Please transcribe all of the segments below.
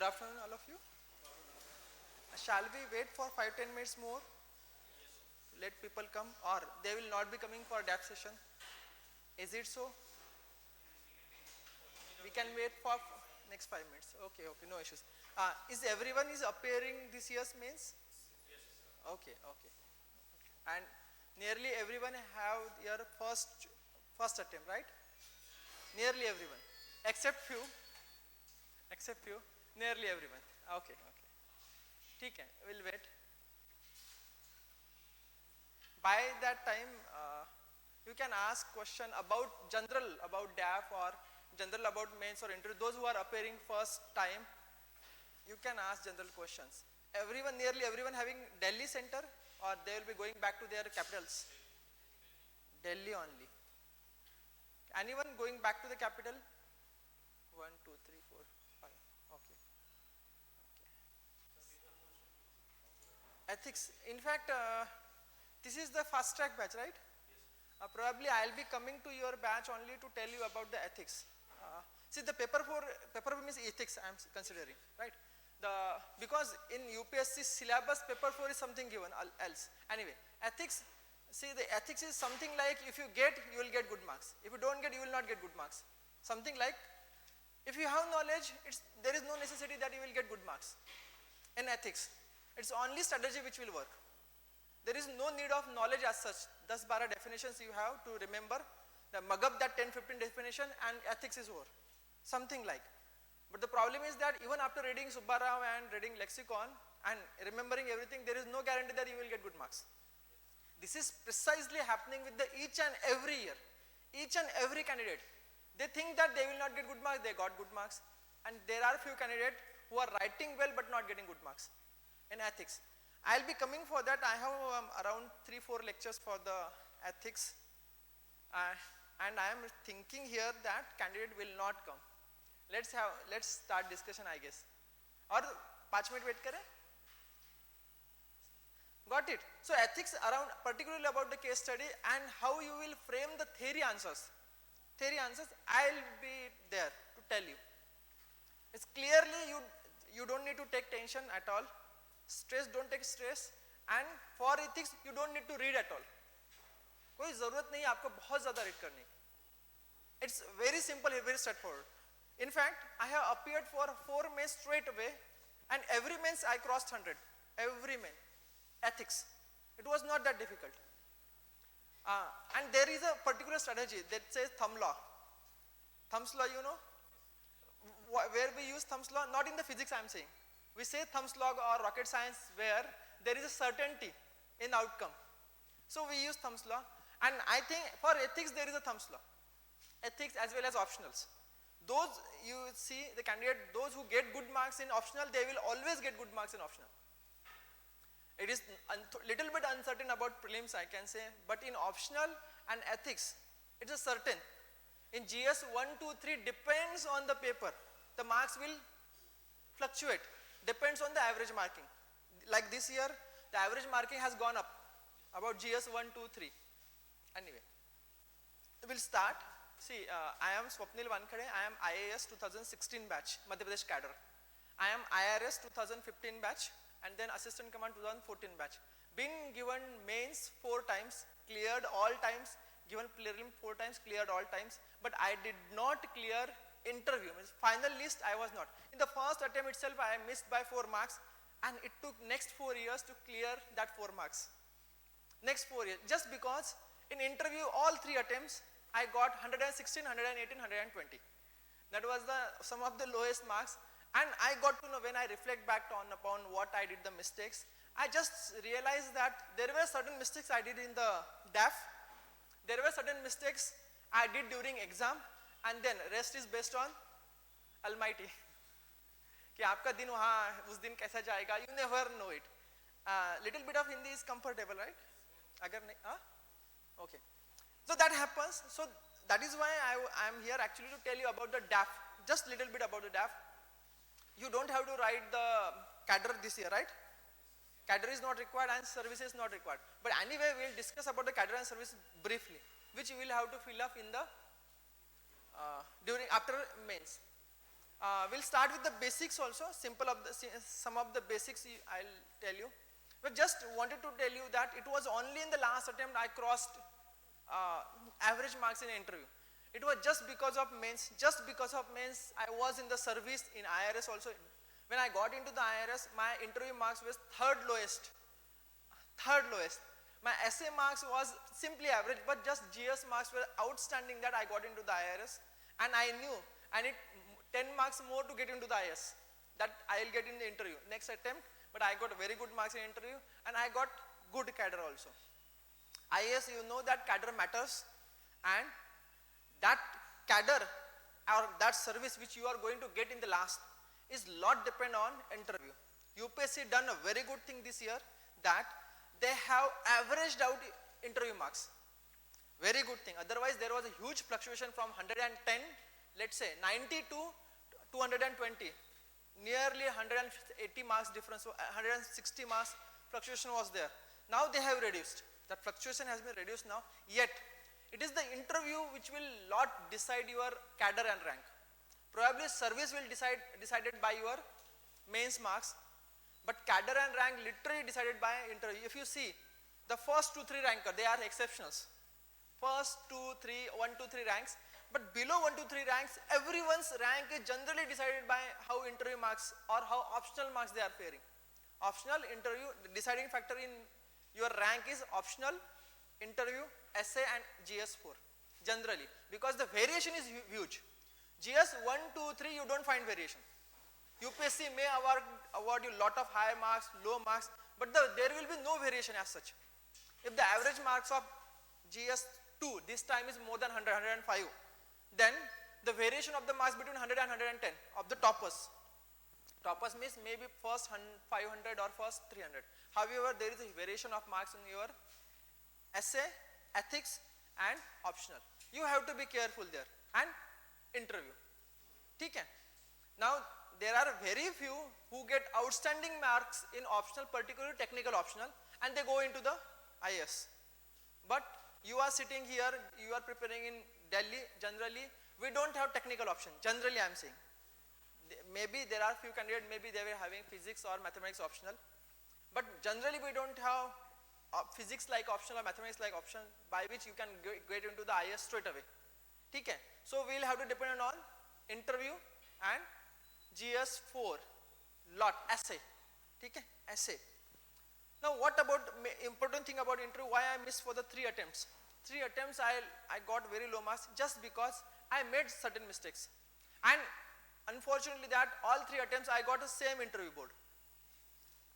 Good afternoon, all of you. Shall we wait for 5-10 minutes more? Let people come, or they will not be coming for DAP session? Is it so? We can wait for next 5 minutes. Okay, okay, no issues. Is everyone is appearing this year's mains? Okay, okay. And nearly everyone have your first attempt, right? Nearly everyone, except few. Except few. Nearly everyone. Okay, okay. ठीक है, we'll wait. By that time, you can ask question about general, about DAF or general about mains or interview. Those who are appearing first time, you can ask general questions. Everyone, nearly everyone having Delhi center, or they will be going back to their capitals? Delhi only. Anyone going back to the capital? 1, 2, 3, 4, 5. Okay. Ethics. In fact, this is the fast track batch, right? Probably I'll be coming to your batch only to tell you about the ethics. See, the paper 4 means ethics I am considering, right? Because in UPSC syllabus, paper 4 is something given else. Anyway, ethics, see, the ethics is something like if you get, you will get good marks. If you don't get, you will not get good marks. Something like, if you have knowledge, there is no necessity that you will get good marks. In ethics, it's only strategy which will work. There is no need of knowledge as such. 10-12 definitions you have to remember. Mug up that 10-15 definition and ethics is over. Something like. But the problem is that even after reading Subbarao and reading lexicon and remembering everything, there is no guarantee that you will get good marks. This is precisely happening with each and every year. Each and every candidate. They think that they will not get good marks, they got good marks. And there are few candidates who are writing well but not getting good marks in ethics. I'll be coming for that. I have around 3-4 lectures for the ethics. And I am thinking here that candidate will not come. Let's start discussion, I guess. Or 5 minutes wait kare? Got it? So ethics around, particularly about the case study and how you will frame the theory answers. Theory answers, I'll be there to tell you. It's clearly you don't need to take tension at all. Stress, don't take stress. And for ethics, you don't need to read at all. कोई ज़रूरत नहीं है आपको बहुत ज़्यादा read करने की. It's very simple, very straightforward. In fact, I have appeared for 4 mains straight away, and every mains I crossed 100. Every main. Ethics. It was not that difficult. And there is a particular strategy that says thumb law. Thumb's law, you know? Where we use thumb's law, not in the physics I am saying. We say thumb's law or rocket science where there is a certainty in outcome. So we use thumb's law, and I think for ethics there is a thumb's law. Ethics as well as optionals. Those you see the candidate, those who get good marks in optional, they will always get good marks in optional. It is little bit uncertain about prelims I can say, but in optional and ethics, it is certain. In GS 1, 2, 3 depends on the paper. The marks will fluctuate. Depends on the average marking. Like this year, the average marking has gone up about GS 1, 2, 3. Anyway, we'll start. See, I am Swapnil Wankhede. I am IAS 2016 batch, Madhya Pradesh cadre. I am IRS 2015 batch and then Assistant Command 2014 batch. Been given mains 4 times, cleared all times, given prelim 4 times, cleared all times, but I did not clear interview. Means final list I was not. In the first attempt itself I missed by 4 marks, and it took next 4 years to clear that 4 marks. Next 4 years, just because in interview all 3 attempts I got 116, 118, 120. That was some of the lowest marks, and I got to know when I reflect back upon what I did the mistakes. I just realized that there were certain mistakes I did in the DAF. There were certain mistakes I did during exam. And then rest is based on Almighty. कि आपका दिन वहाँ उस दिन कैसा जाएगा? You never know it. Little bit of Hindi is comfortable, right? अगर नहीं, okay. So that happens. So that is why I am here actually to tell you about the DAF. Just little bit about the DAF. You don't have to write the cadre this year, right? Cadre is not required and service is not required. But anyway, we will discuss about the cadre and service briefly, which you will have to fill up in the after mains. We'll start with the basics also, some of the basics I'll tell you. But just wanted to tell you that it was only in the last attempt I crossed average marks in interview. It was just because of mains. I was in the service in IRS also. When I got into the IRS, my interview marks was third lowest. My essay marks was simply average, but just GS marks were outstanding that I got into the IRS, and I knew I need 10 marks more to get into the IS, that I'll get in the interview. Next attempt, but I got very good marks in interview, and I got good cadre also. IS, you know that cadre matters, and that cadre or that service which you are going to get in the last is lot depend on interview. UPSC done a very good thing this year, that they have averaged out interview marks. Very good thing. Otherwise, there was a huge fluctuation from 110, let's say 90 to 220. Nearly 180 marks difference, 160 marks fluctuation was there. Now they have reduced. That fluctuation has been reduced now. Yet, it is the interview which will not decide your cadre and rank. Probably service will decided by your mains marks, but cadre and rank literally decided by interview. If you see, the first 2-3 ranker, they are exceptionals. First 2-3, 1-2-3 ranks, but below 1-2-3 ranks, everyone's rank is generally decided by how interview marks or how optional marks they are faring. Optional, interview, the deciding factor in your rank is optional, interview, essay and GS4 generally, because the variation is huge. GS 1, 2, 3 you don't find variation. UPSC may award you lot of high marks, low marks, but there will be no variation as such. If the average marks of GS2 this time is more than 100, 105, then the variation of the marks between 100 and 110 of the toppers. Toppers means maybe first 500 or first 300. However, there is a variation of marks in your essay, ethics and optional. You have to be careful there. And interview. Okay. Now, there are very few who get outstanding marks in optional, particularly technical optional, and they go into the IS. But you are sitting here, you are preparing in Delhi, generally, we don't have technical option, generally I am saying. Maybe there are few candidates, maybe they were having physics or mathematics optional, but generally we don't have physics like optional or mathematics like option by which you can get into the IS straight away. Okay. So we will have to depend on interview and GS4 lot essay. Okay. Essay. Now what about important thing about interview, why I missed for the 3 attempts. 3 attempts I got very low marks just because I made certain mistakes, and unfortunately that all 3 attempts I got the same interview board.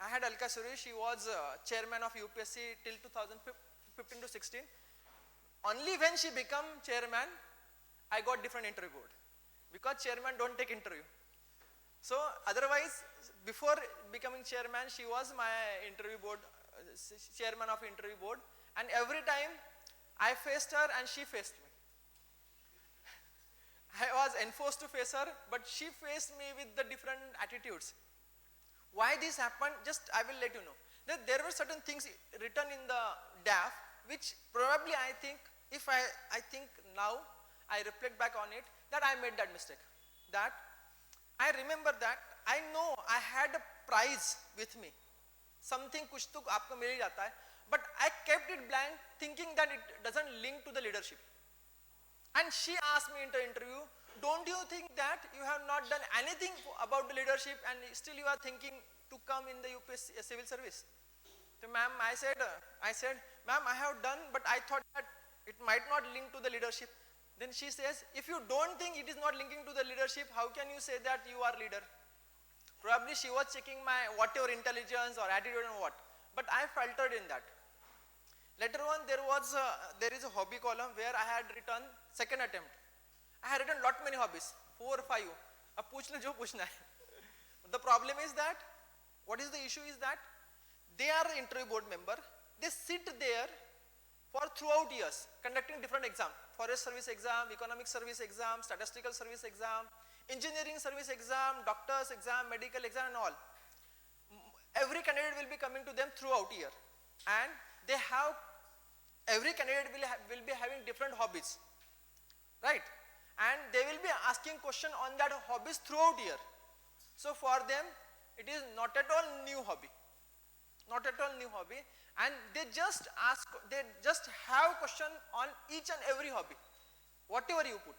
I had Alka Suri, she was chairman of UPSC till 2015 to 16. Only when she became chairman, I got different interview board, because chairman don't take interview. So otherwise, before becoming chairman, she was my interview board, chairman of interview board, and every time I faced her and she faced me. I was enforced to face her, but she faced me with the different attitudes. Why this happened, just I will let you know. There were certain things written in the DAF, which probably I think, if I think now, I reflect back on it, that I made that mistake. That I remember that, I know I had a prize with me. Something kuch to aapko mil jata hai, but I kept it blank thinking that it doesn't link to the leadership. And she asked me in the interview, don't you think that you have not done anything about the leadership and still you are thinking to come in the UPSC civil service? So ma'am, I said, ma'am, I have done, but I thought that it might not link to the leadership. Then she says, if you don't think it is not linking to the leadership, how can you say that you are leader? Probably she was checking my whatever intelligence or attitude and what, but I faltered in that. Later on, there is a hobby column where I had written second attempt. I had written lot many hobbies, 4 or 5. Ab puch le jo puchna hai. The problem is that, what is the issue is that, they are the interview board member, they sit there for throughout years, conducting different exam, forest service exam, economic service exam, statistical service exam, engineering service exam, doctor's exam, medical exam and all. Every candidate will be coming to them throughout year, and they have, every candidate will be having different hobbies, right? and they will be asking question on that hobbies throughout year. So for them, it is not at all new hobby, not at all new hobby, and they just have question on each and every hobby, whatever you put.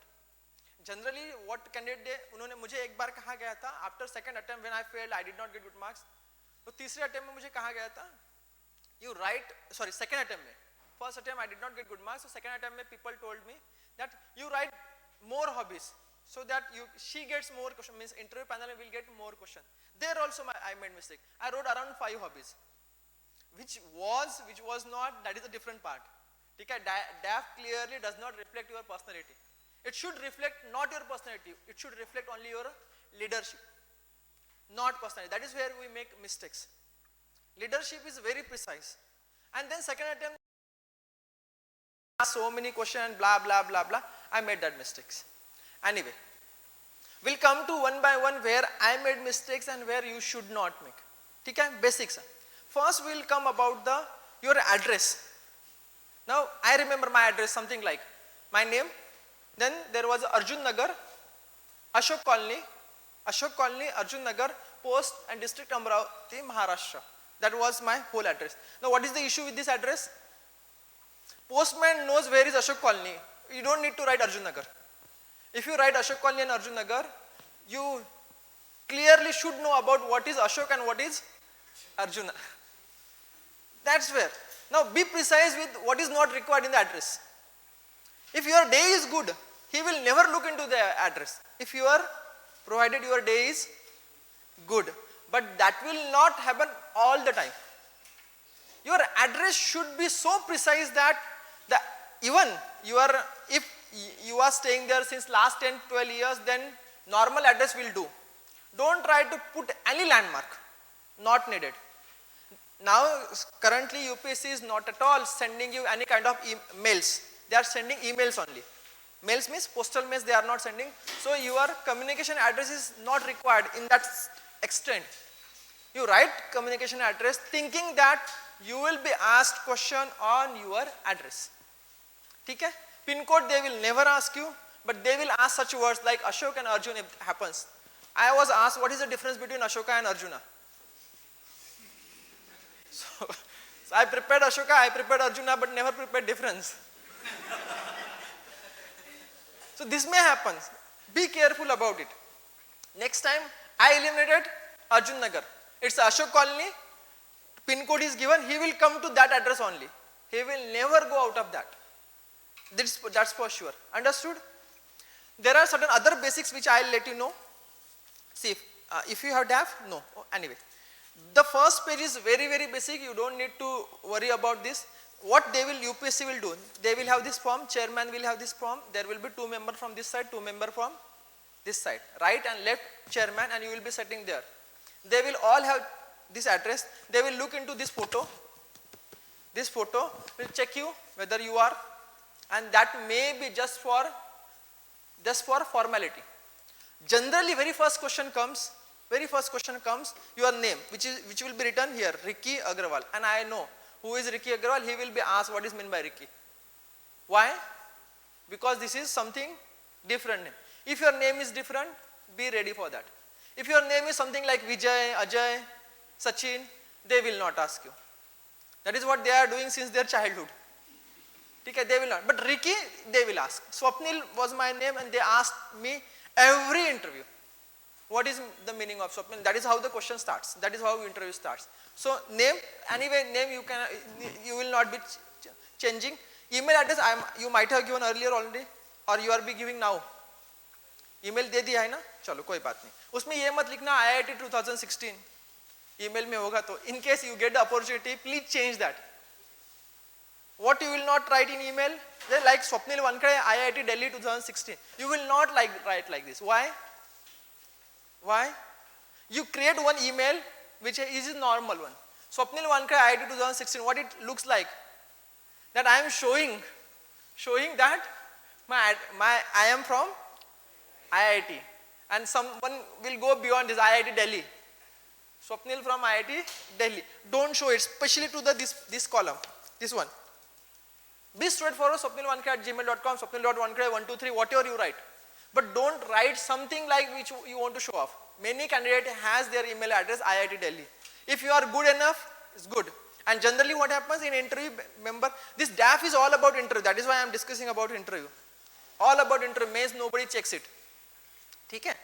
Generally, what candidate उन्होंने मुझे एक बार कहा गया था after second attempt when I failed, I did not get good marks. तो तीसरे attempt में मुझे कहा गया था, you write, sorry, second attempt में, first attempt I did not get good marks, so second attempt में people told me that you write more hobbies so that she gets more question, means interview panel will get more question. There also I made mistake. I wrote around 5 hobbies, which was not, that is a different part. Okay, DAF clearly does not reflect your personality. It should reflect not your personality, it should reflect only your leadership, not personality. That is where we make mistakes. Leadership is very precise. And then second attempt, so many questions and blah blah blah blah, I made that mistakes. Anyway, we'll come to one by one where I made mistakes and where you should not make. Okay, basics. First we'll come about your address. Now I remember my address something like my name, then there was Arjun Nagar, Ashok Colony, Arjun Nagar, Post and District Amravati, Maharashtra. That was my whole address. Now what is the issue with this address? Postman knows where is Ashok Colony. You don't need to write Arjun Nagar. If you write Ashok Colony and Arjun Nagar, you clearly should know about what is Ashok and what is Arjuna. That's where. Now be precise with what is not required in the address. If your day is good, he will never look into the address. If you are provided your day is good, but that will not happen all the time. Your address should be so precise that even if you are staying there since last 10-12 years, then normal address will do. Don't try to put any landmark, not needed. Now currently UPSC is not at all sending you any kind of mails. They are sending emails only. Mails means postal mails they are not sending. So your communication address is not required in that extent. You write communication address thinking that you will be asked question on your address. Okay? Pin code they will never ask you, but they will ask such words like Ashok and Arjuna if it happens. I was asked what is the difference between Ashoka and Arjuna. So I prepared Ashoka, I prepared Arjuna, but never prepared difference. So this may happen. Be careful about it. Next time I eliminated Arjun Nagar. It's Ashok Colony. Pin code is given. He will come to that address only. He will never go out of that. That's for sure. Understood? There are certain other basics which I'll let you know. See, if you have DAF, no. Anyway, the first page is very, very basic. You don't need to worry about this. What UPSC will do, they will have this form, chairman will have this form, there will be 2 members from this side, 2 members from this side, right and left chairman, and you will be sitting there. They will all have this address, they will look into this photo will check you whether you are, and that may be just for formality. Generally very first question comes, your name, which will be written here, Ricky Agrawal, and I know who is Ricky Agrawal. He will be asked what is meant by Ricky. Why? Because this is something different name. If your name is different, be ready for that. If your name is something like Vijay, Ajay, Sachin, they will not ask you. That is what they are doing since their childhood. Okay, they will not. But Ricky, they will ask. Swapnil was my name and they asked me every interview. What is the meaning of Swapnil? That is how the question starts. That is how interview starts. So name, anyway, name you will not be changing. Email address you might have given earlier already, or you are be giving now. Email दे दिया है ना, चलो कोई बात नहीं. उसमें ये मत लिखना IIT 2016. Email में होगा तो. In case you get the opportunity, please change that. What you will not write in email, like Swapnil Wankhede, IIT Delhi 2016. You will not write like this. Why? You create one email which is a normal one. Swapnil Wankhede, IIT 2016. What it looks like? That I am showing that I am from IIT, and someone will go beyond this, IIT Delhi. Swapnil from IIT Delhi. Don't show it, especially to this column, this one. Be straightforward. Swapnilwankhede@gmail.com, Swapnil.wankhede123, whatever you write. but don't write something like which you want to show off. Many candidate has their email address IIT Delhi. If you are good enough, it's good. And generally what happens in interview, member, this DAF is all about interview. That is why I am discussing about interview. All about interview means nobody checks it. Okay?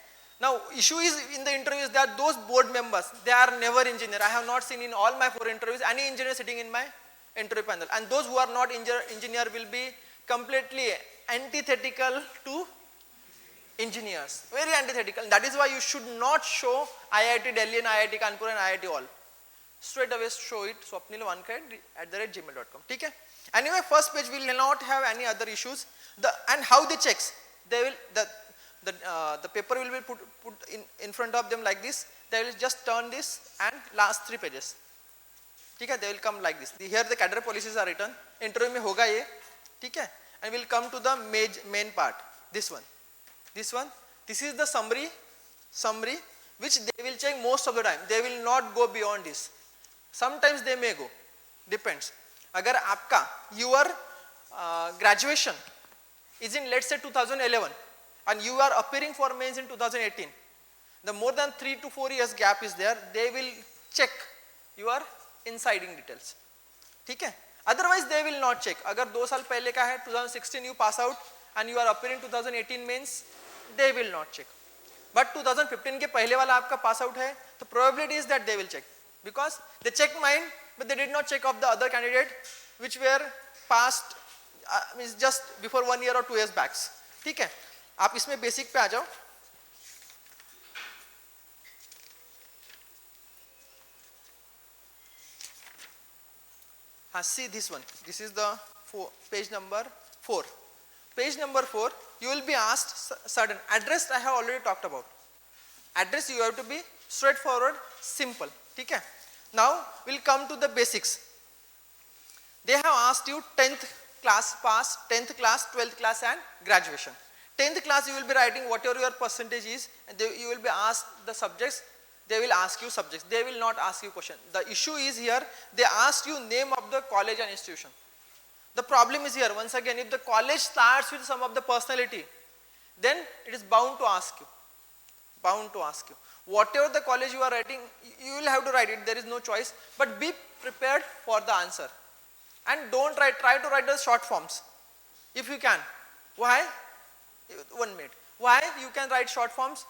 Now issue is in the interviews that those board members, they are never engineer. I have not seen in all my 4 interviews any engineer sitting in my interview panel. And those who are not engineer will be completely antithetical to engineers. Very antithetical. That is why you should not show IIT Delhi and IIT Kanpur and IIT all. Straight away show it swapnil1kid@gmail.com. Okay? Anyway, first page will not have any other issues. And how they checks? They will the paper will be put in front of them like this. They will just turn this and last 3 pages. Okay? They will come like this. Here the cadre policies are written. Interview mein hoga ye. Okay? And we'll come to the main part. This one. This is the summary which they will check most of the time. They will not go beyond this. Sometimes they may go, depends. Agar aapka, your graduation is in let's say 2011 and you are appearing for mains in 2018, the more than 3 to 4 years gap is there, they will check your insiding details. Okay? Otherwise they will not check. Agar 2 saal pehle ka hai, 2016 you pass out and you are appearing 2018 mains, they will not check. But 2015 ke pehle wala aapka pass out hai, the probability is that they will check. Because they checked mine, but they did not check of the other candidate which were passed means just before 1 year or 2 years back. ठीक है? आप इसमें basic पे आ जाओ. See this one. This is the page number 4. Page number 4, you will be asked certain address. I have already talked about. Address you have to be straightforward, simple. Okay? Now we'll come to the basics. They have asked you 10th class pass, 10th class, 12th class and graduation. 10th class you will be writing whatever your percentage is and you will be asked the subjects. They will ask you subjects. They will not ask you question. The issue is here, they asked you name of the college and institution. The problem is here, once again, if the college starts with some of the personality, then it is bound to ask you. Bound to ask you. Whatever the college you are writing, you will have to write it, there is no choice, but be prepared for the answer. And don't try to write the short forms, if you can. Why? 1 minute. Why you can write short forms?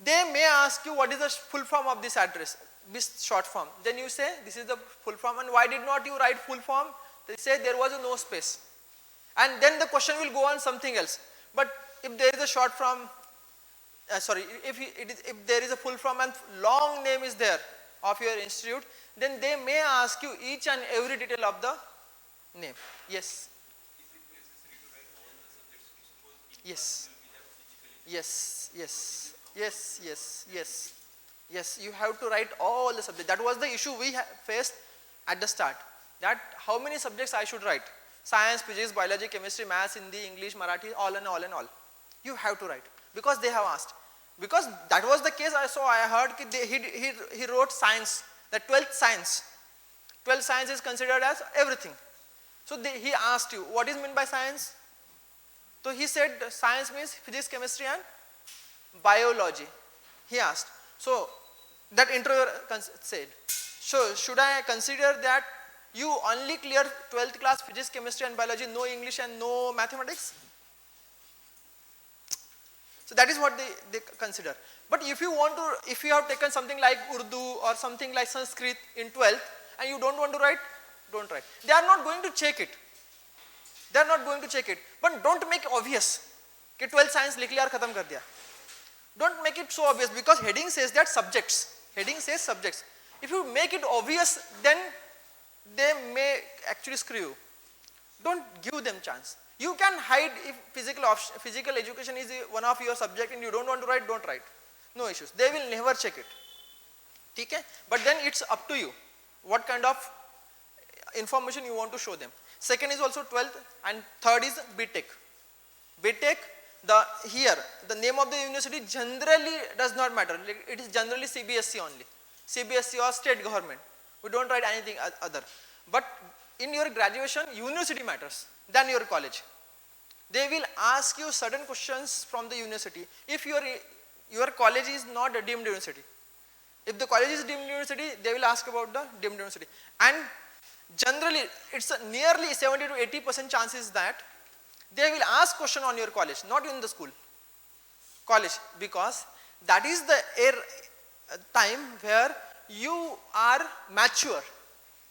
They may ask you what is the full form of this address, this short form. Then you say this is the full form, and why did not you write full form? They say there was no space. And then the question will go on something else. But if there is a short form, if there is a full form and long name is there of your institute, then they may ask you each and every detail of the name. Yes. Yes. Yes. Yes. Yes. Yes. Yes. Yes. You have to write all the subjects. That was the issue we faced at the start. That how many subjects I should write? Science, physics, biology, chemistry, maths, Hindi, English, Marathi, all and all and all. You have to write because they have asked. Because that was the case I heard he wrote science, the 12th science. 12th science is considered as everything. So he asked you, what is meant by science? So he said science means physics, chemistry and biology. He asked. So that interviewer said, so should I consider that you only clear 12th class physics, chemistry and biology, no English and no mathematics? So that is what they consider. But if you have taken something like Urdu or something like Sanskrit in 12th and you don't want to write, don't write. They are not going to check it. They are not going to check it. But don't make obvious. कि 12th science लिख लिया और खत्म कर दिया. Don't make it so obvious because heading says that subjects. Heading says subjects. If you make it obvious, then they may actually screw you. Don't give them chance. You can hide if physical education is one of your subject and you don't want to write, don't write. No issues. They will never check it. Okay? But then it's up to you what kind of information you want to show them. Second is also 12th and third is BTech. BTech, the name of the university generally does not matter. It is generally CBSE only. CBSE or state government. We don't write anything other. But in your graduation, university matters than your college. they will ask you certain questions from the university. If your college is not a deemed university, if the college is deemed university, they will ask about the deemed university. And generally, it's nearly 70 to 80% chances that they will ask question on your college, not in the school, college, because that is the time where you are mature.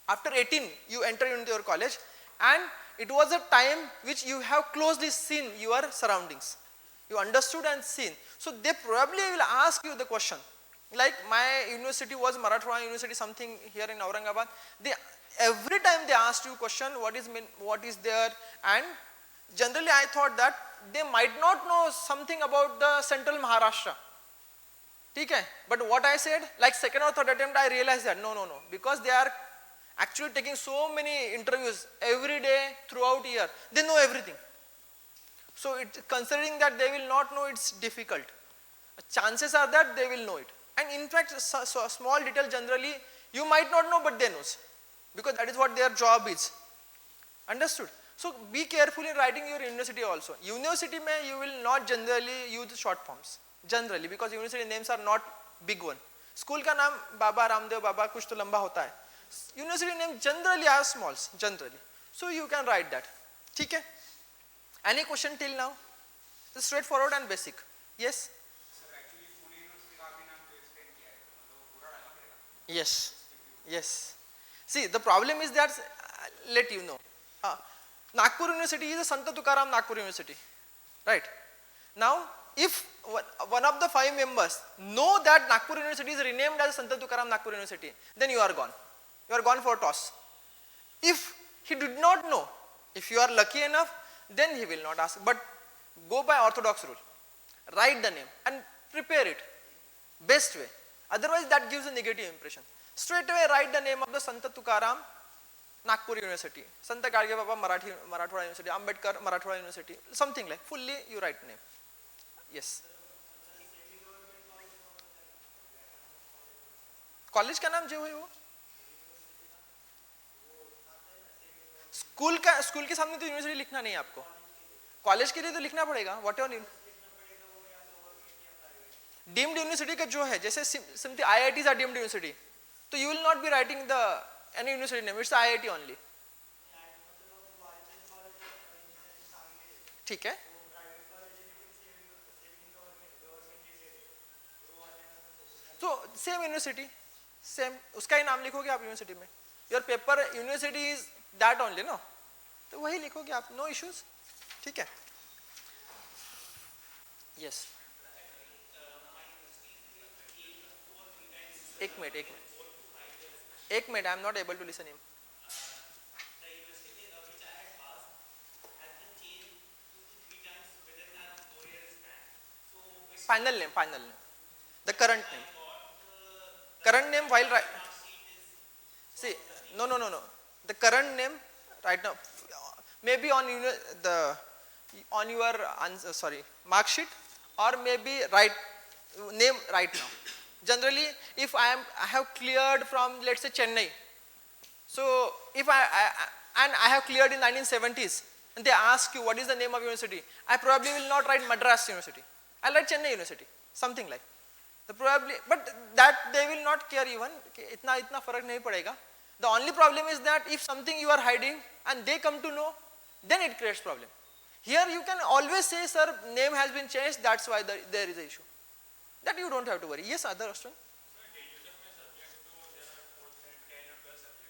After 18, you enter into your college, and it was a time which you have closely seen your surroundings. You understood and seen. So they probably will ask you the question. Like my university was Marathwada University, something here in Aurangabad. Every time they asked you question, what is there, and generally I thought that they might not know something about the central Maharashtra. Okay? But what I said, like second or third attempt, I realized that no, because they are actually taking so many interviews every day throughout year, they know everything. So considering that they will not know, it's difficult. Chances are that they will know it. And in fact, so small detail generally you might not know, but they knows, because that is what their job is. Understood? So be careful in writing your university also. University mein you will not generally use short forms, generally, because university names are not big one. School ka naam Baba Ramdev Baba kuch to lamba hota hai. University name generally are smalls, generally. So you can write that. Okay? Any question till now? It's straightforward and basic. Yes? Yes. Yes. See, the problem is that, let you know. Nagpur University is a Sant Tukaram Nagpur University. Right? Now, if one of the 5 members know that Nagpur University is renamed as Sant Tukaram Nagpur University, then you are gone. You are gone for toss. If he did not know, if you are lucky enough, then he will not ask. But go by orthodox rule. Write the name and prepare it. Best way. Otherwise, that gives a negative impression. Straight away, write the name of the Sant Tukaram Nagpur University, Sant Gadge Baba Marathwada University, Ambedkar Marathwada University, something like. Fully, you write name. Yes. College का नाम जो है वो school के सामने तो university लिखना नहीं है आपको. कॉलेज के लिए तो लिखना पड़ेगा. व्हाट एवर डीम्ड यूनिवर्सिटी का जो है, जैसे simply IITs are deemed university, तो you will not be writing the any university name, it's IIT only. ठीक है. तो सेम यूनिवर्सिटी, सेम उसका ही नाम लिखोगे आप यूनिवर्सिटी में. Your paper university is that only, no, तो वही लिखोगे आप. No issues. ठीक है. यस. एक minute, I am not able to listen him. Final name, the current name while right. See, no, the current name right now, maybe on your mark sheet, or maybe name right now. Generally, if I have cleared from, let's say, Chennai, so if I have cleared in 1970s, and they ask you what is the name of university, I probably will not write Madras University. I'll write Chennai University, something like. But that they will not care even. Itna farak nahi padega. The only problem is that if something you are hiding and they come to know, then it creates problem. Here you can always say, sir, name has been changed, that's why there is an issue. That you don't have to worry. Yes, other student?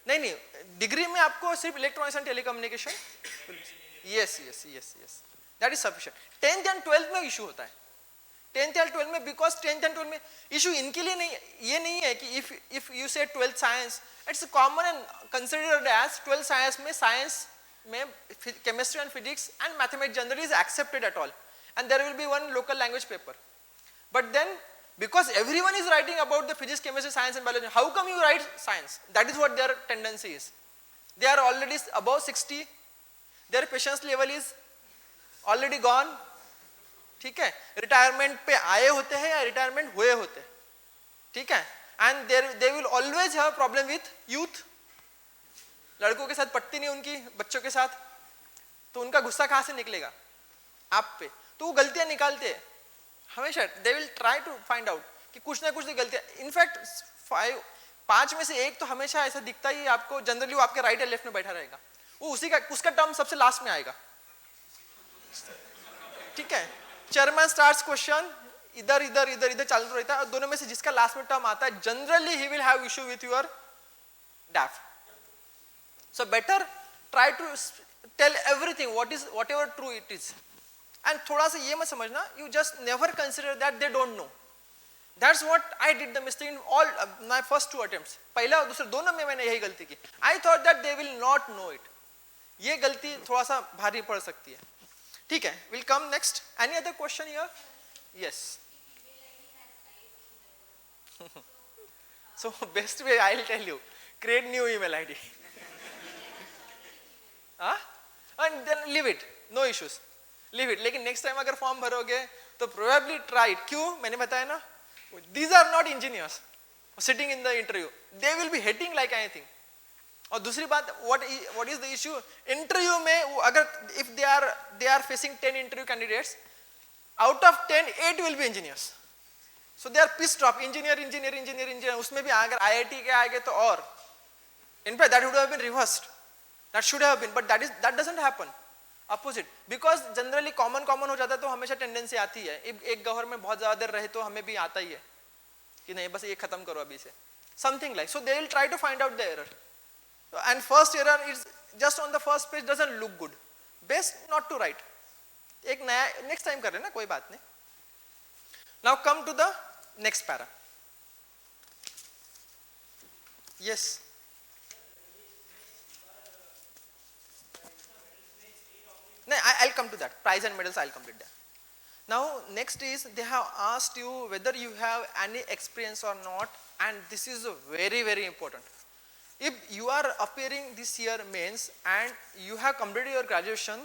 नहीं, degree में आपको सिर्फ electronics and telecommunication. Yes. That is sufficient. 10th and 12th में issue होता है. 10th and 12th में, because 10th and 12th में issue इनके लिए नहीं, ये नहीं है कि if you say 12th science, it's common and considered as 12th science में, साइंस में chemistry and physics and mathematics generally is accepted at all, and there will be one local language paper. But then, because everyone is writing about the physics, chemistry, science and biology, how come you write science? That is what their tendency is. They are already above 60, their patience level is already gone. ठीक है. Retirement पे आए होते हैं या retirement हुए होते हैं. ठीक है. And they will always have problem with youth. लड़कों के साथ पटती नहीं उनकी, बच्चों के साथ, तो उनका गुस्सा कहाँ से निकलेगा? आप पे, तो वो गलतियां निकालते हैं हमेशा. They will try to find out कि कुछ ना कुछ तो गलतियां. इनफैक्ट 5 में से एक तो हमेशा ऐसा दिखता ही आपको, जनरली वो आपके राइट या लेफ्ट में बैठा रहेगा, वो उसी का उसका टर्म सबसे लास्ट में आएगा. ठीक है, चेयरमैन स्टार्ट्स क्वेश्चन, इधर इधर इधर इधर चालू रहता है, दोनों में से जिसका लास्ट में टर्म आता है generally he will have issue with your DAF. So better try to tell everything whatever true it is. And थोड़ा सा ये मत समझना, you just never consider that they don't know. That's what I did the mistake in all my first 2 attempts. पहला और दूसरे दोनों में मैंने यही गलती की. I thought that they will not know it. ये गलती थोड़ा सा भारी पड़ सकती है. ठीक है, will come next. Any other question here? Yes. So best way I'll tell you, create new email ID. And then leave it, no issues, leave it. लेकिन next time अगर फॉर्म भरोगे तो probably try it. क्यों? मैंने बताया ना, these are not engineers sitting in the interview, they will be hating like anything. और दूसरी बात, what is the issue? Interview में अगर if they are facing 10 interview candidates, out of 10 8 will be engineers. So they are pissed off, engineer. उसमें भी अगर IIT के आगे तो और. In fact, that would have been reversed. That should have been, but that doesn't happen. Opposite, because generally common हो जाता है तो हमेशा टेंडेंसी आती है. एक गवर में बहुत ज्यादा देर रहे तो हमें भी आता ही है कि नहीं बस ये खत्म करो अभी से. Something like. So they will try to find out the error. And first error is just on the first page doesn't look good. Best not to write. एक नया next time कर लेना, कोई बात नहीं. Now come to the next para. Yes. No, I'll come to that. Prize and medals, I'll complete that. Now next is they have asked you whether you have any experience or not, and this is very very important. If you are appearing this year mains and you have completed your graduation,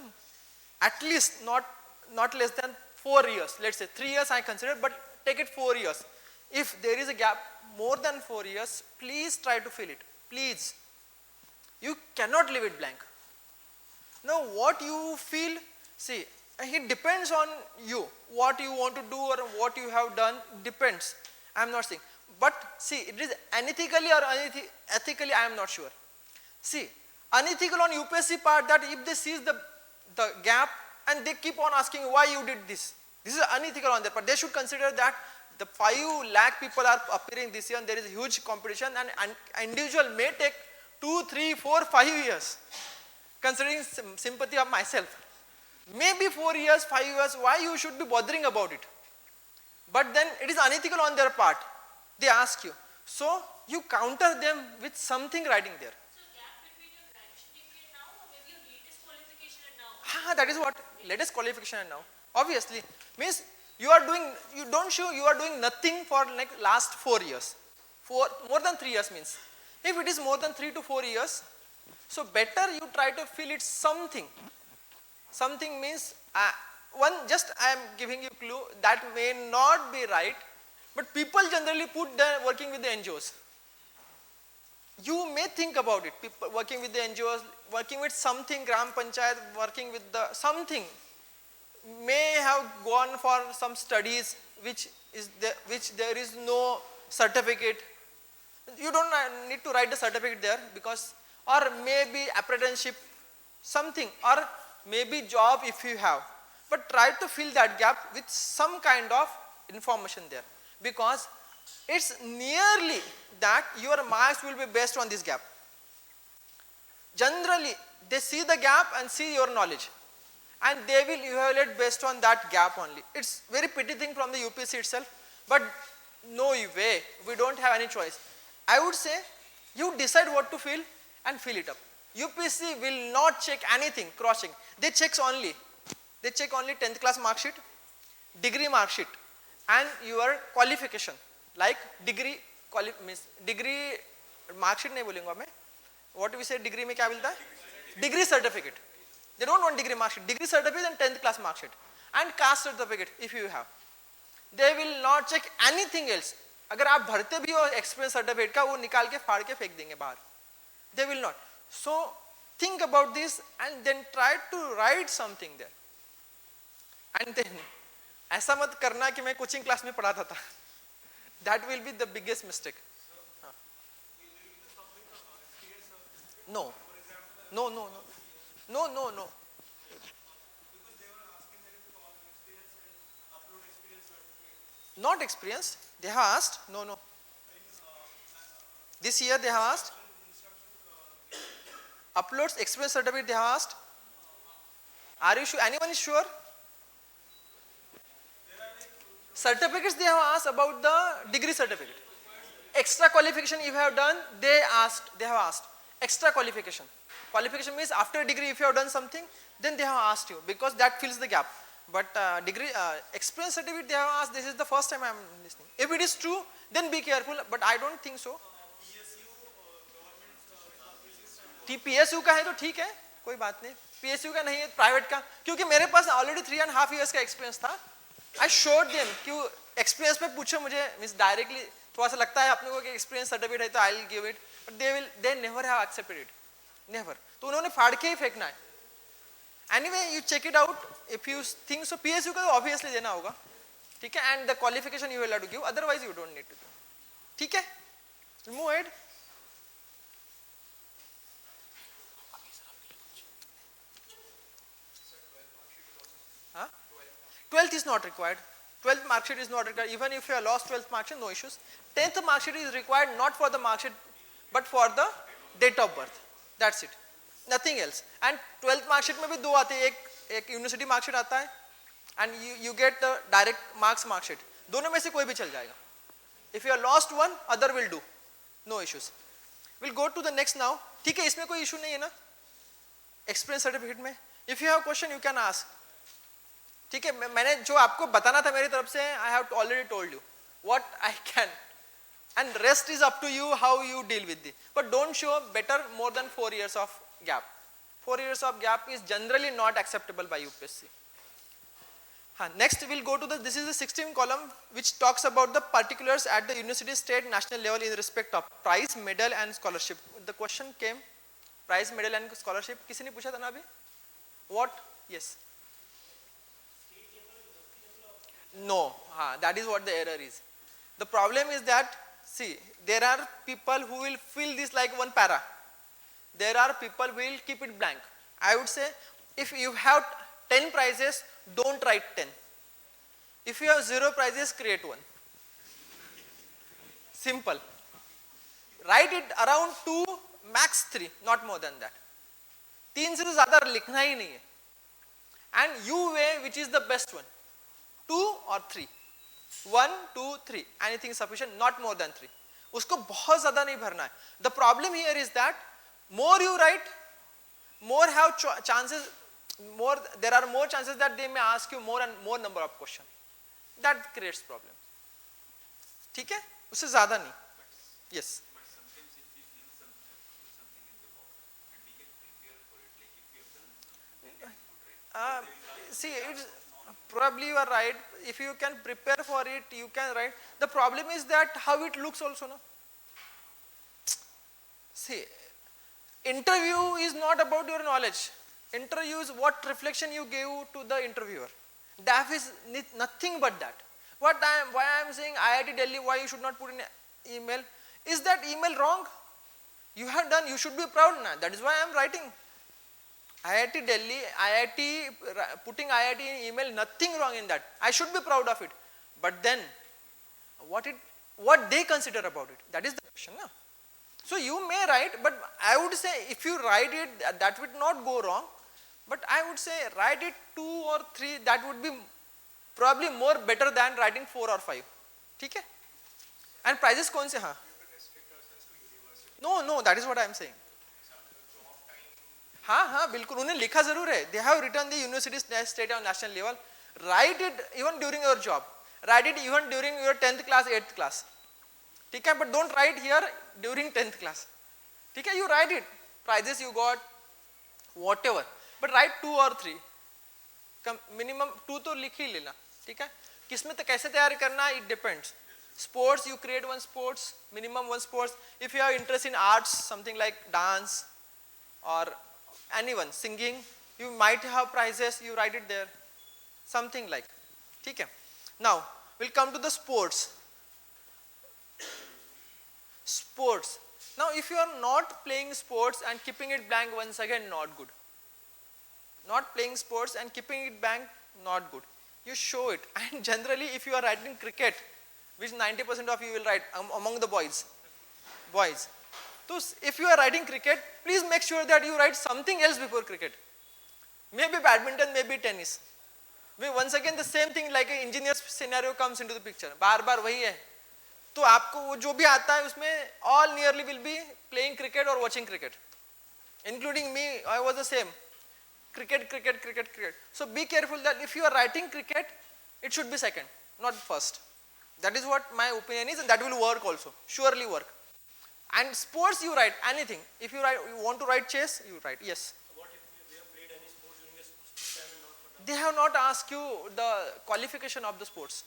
at least not less than 4 years, let's say 3 years I consider, but take it 4 years. If there is a gap more than 4 years, please try to fill it. Please. You cannot leave it blank. Now what you feel, see, it depends on you. What you want to do or what you have done depends. I am not saying. But see, it is unethically or ethically, I am not sure. See, unethical on UPSC part, that if they see the gap and they keep on asking why you did this. This is unethical on their part. They should consider that the 5 lakh people are appearing this year and there is a huge competition, and an individual may take 2, 3, 4, 5 years. Considering sympathy of myself. Maybe 4 years, 5 years, why you should be bothering about it? But then it is unethical on their part. They ask you. So you counter them with something writing there. So gap between your graduation degree and now, or maybe your latest qualification and now? That is what, latest qualification and now. Obviously, means you are doing nothing for like last 4 years. More than 3 years means. If it is more than 3 to 4 years, so better you try to fill it something. Something means, just I am giving you clue, that may not be right, but people generally put the working with the NGOs. You may think about it, people working with the NGOs, working with something, Gram Panchayat, working with the something, may have gone for some studies which there is no certificate. You don't need to write the certificate there, because, or maybe apprenticeship, something, or maybe job if you have. But try to fill that gap with some kind of information there, because it's nearly that your marks will be based on this gap. Generally, they see the gap and see your knowledge, and they will evaluate based on that gap only. It's very petty thing from the UPSC itself, but no way, we don't have any choice. I would say you decide what to fill and fill it up. UPSC will not check anything, cross-check. They check only 10th class mark sheet, degree mark sheet, and your qualification. Like degree mark sheet नहीं बोलूँगा मैं. What we say degree में क्या मिलता है? Degree certificate. They don't want degree mark sheet. Degree certificate and 10th class mark sheet, and caste certificate if you have. They will not check anything else. अगर आप भरते भी हो experience certificate का, वो निकाल के फाड़ के फेंक देंगे बाहर. They will not. So think about this and then try to write something there. And then ऐसा मत करना कि मैं कोचिंग क्लास में पढ़ाता था, that will be the biggest mistake. No no no no no no no. Not experience. They have asked. No, no. This year they have asked. Uploads experience certificate they have asked. Are you sure? Anyone is sure? Certificates they have asked about the degree certificate. Extra qualification if you have done, they have asked. Extra qualification. Qualification means after degree if you have done something, then they have asked you because that fills the gap. But degree experience certificate they have asked. This is the first time I am listening. If it is true, then be careful. But I don't think so. PSU का है तो ठीक है, कोई बात नहीं. PSU का नहीं है, प्राइवेट का, क्योंकि मेरे पास ऑलरेडी 3.5 years का एक्सपीरियंस था. आई शोड देम क्यों एक्सपीरियंस पे पूछो मुझे, मींस डायरेक्टली थोड़ा सा लगता है अपने को कि एक्सपीरियंस सर्टिफिकेट है तो I will give it, but they never have accepted it, never. तो उन्होंने फाड़ के ही फेंकना है. Anyway you check it out if you think so. PSU का तो ऑब्वियसली देना होगा, ठीक है, and the qualification you will have to give, otherwise you don't need to do. ठीक है, move ahead. Huh? 12th is not required. 12th mark sheet is not required. Even if you have lost 12th mark sheet, no issues. 10th mark sheet is required not for the mark sheet but for the date of birth. That's it. Nothing else. And 12th mark sheet में भी दो आते हैं, एक university mark sheet आता है and you get the direct mark sheet. दोनों में से कोई भी चल जाएगा. If you have lost one, other will do. No issues. We'll go to the next now. ठीक है, इसमें कोई issue नहीं है ना एक्सपीरियंस सर्टिफिकेट में. If you have question you can ask. ठीक है, मैंने जो आपको बताना था मेरी तरफ से, I have already told you what I can, and rest is up to you how you deal with the. But don't show better more than 4 years of gap. 4 years of gap is generally not acceptable by UPSC. हाँ, next will go to the, this is the 16th column which talks about the particulars at the university, state, national level in respect of prize, medal and scholarship. The question came, prize, medal and scholarship. किसी ने पूछा था ना अभी? What? Yes. No, that is what the error is. The problem is that, see, there are people who will fill this like one para. There are people who will keep it blank. I would say, if you have 10 prizes, don't write 10. If you have 0 prizes, create one. Simple. Write it around 2, max 3, not more than that. 3 से ज़्यादा लिखना ही नहीं है. And you weigh which is the best one. 2 or 3. 1, 2, 3. Anything sufficient, not more than 3. उसको बहुत ज़्यादा नहीं भरना है. The problem here is that more you write, more have chances, there are more chances that they may ask you more and more number of questions. That creates problem. ठीक है, उससे ज़्यादा नहीं. Yes. See, it's probably you are right. If you can prepare for it, you can write. The problem is that how it looks also, no? See, interview is not about your knowledge. Interview is what reflection you give to the interviewer. DAF is nothing but that. Why I am saying IIT Delhi, why you should not put in email? Is that email wrong? You have done, you should be proud now. That is why I am writing. IIT Delhi, putting IIT in email, nothing wrong in that. I should be proud of it. But then, what they consider about it, that is the question. No? So you may write, but I would say if you write it, that would not go wrong. But I would say write it 2 or 3, that would be probably more better than writing 4 or 5. ठीक है? And prizes कौन से? हाँ. No, that is what I am saying. हाँ, बिल्कुल उन्हें लिखा जरूर है. They have written the university, state and national level. Write it even during your job. Write it even during your 10th class, 8th class. ठीक है, but don't write here during 10th class. ठीक है, you write it. Prizes you got, whatever. But write 2 or 3. Minimum 2 तो लिख ही लेना. ठीक है, किसमें तो कैसे तैयार करना, it depends. Sports, you create one sports, minimum one sports. If you have interest in arts, something like dance or anyone, singing, you might have prizes, you write it there. something like, ठीक है. Now we'll come to the sports. Sports. Now if you are not playing sports and keeping it blank, once again not good. Not playing sports and keeping it blank, not good. You show it. And generally if you are writing cricket, which 90% of you will write among the boys. So if you are writing cricket, please make sure that you write something else before cricket. Maybe badminton, maybe tennis. Once again the same thing like an engineer's scenario comes into the picture. बार बार वही है. तो आपको वो जो भी आता है उसमें all nearly will be playing cricket or watching cricket. Including me, I was the same. Cricket. So be careful that if you are writing cricket, it should be second, not first. That is what my opinion is, and that will work also. Surely work. And sports, you write anything. If you want to write chess, you write yes. What if we have played any sport during a school time and not for They have not asked you the qualification of the sports.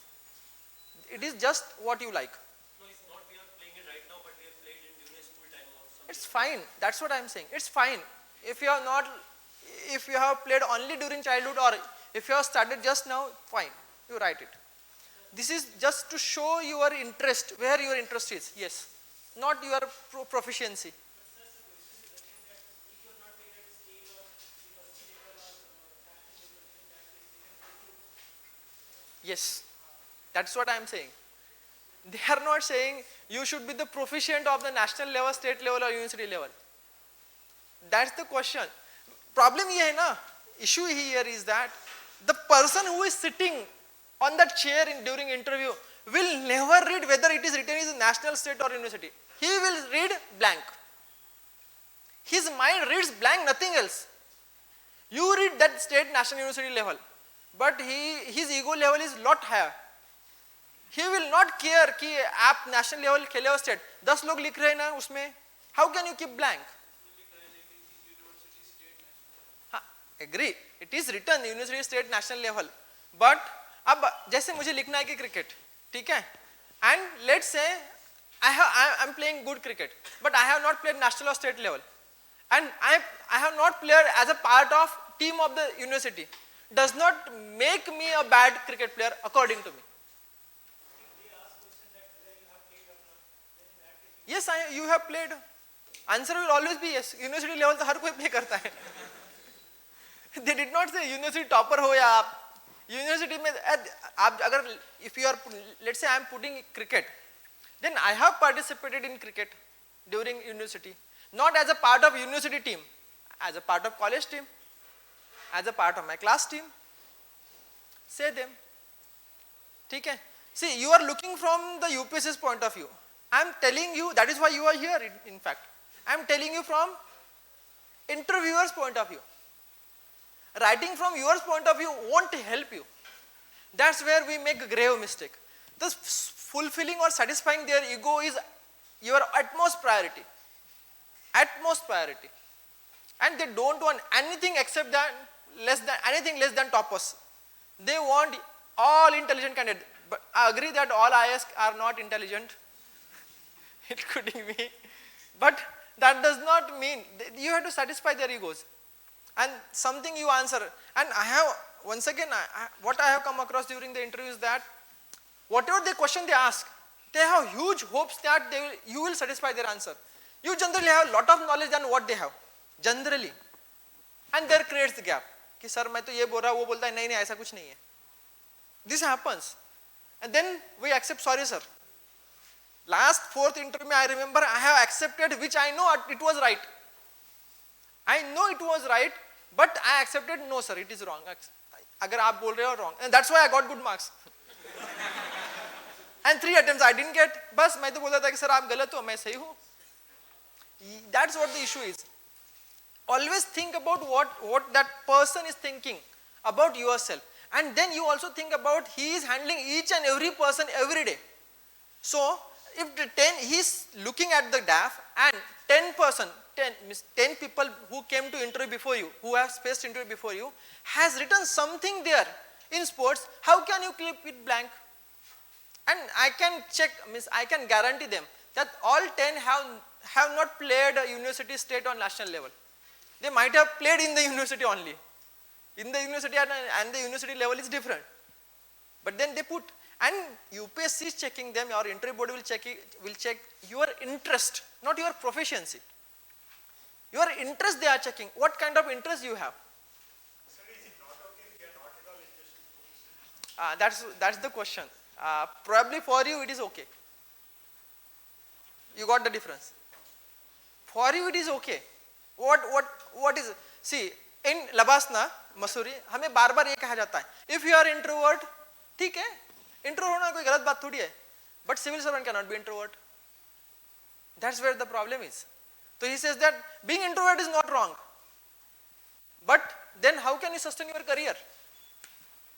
It is just what you like. No, it's not we are playing it right now, but we have played it during a school time or something. It's fine. That's what I am saying. It's fine. If you have played only during childhood or if you have started just now, fine. You write it. This is just to show your interest, where your interest is. Yes. Not your proficiency. Yes. That's what I am saying. They are not saying you should be the proficient of the national level, state level or university level. That's the question. Problem ये है ना, issue here is that the person who is sitting on that chair during interview will never read whether it is written as national, state or university. He will read blank. His mind reads blank, nothing else. You read that state, national, university level, but his ego level is lot higher. He will not care कि आप national level खेले हो state. 10 लोग लिख रहे हैं ना उसमें. How can you keep blank? Agree. It is written university, state, national level. But अब जैसे मुझे लिखना है कि cricket, ठीक है? And let's say I am playing good cricket, but I have not played national or state level, and I have not played as a part of team of the university. Does not make me a bad cricket player according to me. Yes, you have played. Answer will always be yes. University level तो हर कोई play करता है. They did not say university topper हो या आप. University में आप अगर if you are, let's say I am putting cricket, then I have participated in cricket during university, not as a part of university team, as a part of college team, as a part of my class team. Say them. ठीक है? See, you are looking from the UPSC's point of view. I am telling you, that is why you are here in fact. I am telling you from interviewer's point of view. Writing from yours point of view won't help you. That's where we make a grave mistake. The fulfilling or satisfying their ego is your utmost priority. Utmost priority. And they don't want anything except that anything less than toppers. They want all intelligent candidates. But I agree that all IAS are not intelligent, including me. But that does not mean you have to satisfy their egos. And something you answer. And I have, once again, what I have come across during the interview is that whatever the question they ask, they have huge hopes that you will satisfy their answer. You generally have a lot of knowledge than what they have. Generally. And there creates the gap. कि sir मैं तो ये बोल रहा हूँ, वो बोलता है नहीं नहीं ऐसा कुछ नहीं है. This happens. And then we accept, sorry sir. Last fourth interview I remember I have accepted which I know it was right. I know it was right, but I accepted no sir, it is wrong. अगर आप बोल रहे हो wrong. And that's why I got good marks. And 3 attempts I didn't get. बस मैं तो बोलता था कि सर आप गलत हो, मैं सही हूँ. That's what the issue is. Always think about what that person is thinking about yourself. And then you also think about he is handling each and every person every day. So if he is looking at the DAF and 10 people who came to interview before you, who have faced interview before you, has written something there in sports, how can you keep it blank? And I can check, I can guarantee them that all 10 have not played a university, state or national level. They might have played in the university only. in the university and the university level is different. But then they put, and UPSC is checking them, or interview board will check your interest, not your proficiency. Your interest they are checking. What kind of interest you have? Sir, is it not okay if you are not at all interested in sports? That's the question. Probably for you it is okay. You got the difference. For you it is okay. What is? See, in Labasna, Mussoorie, हमें बार-बार ये कहा जाता है. If you are introvert, ठीक है. Introvert होना कोई गलत बात थोड़ी है. But civil servant cannot be introvert. That's where the problem is. So he says that being introvert is not wrong. But then how can you sustain your career?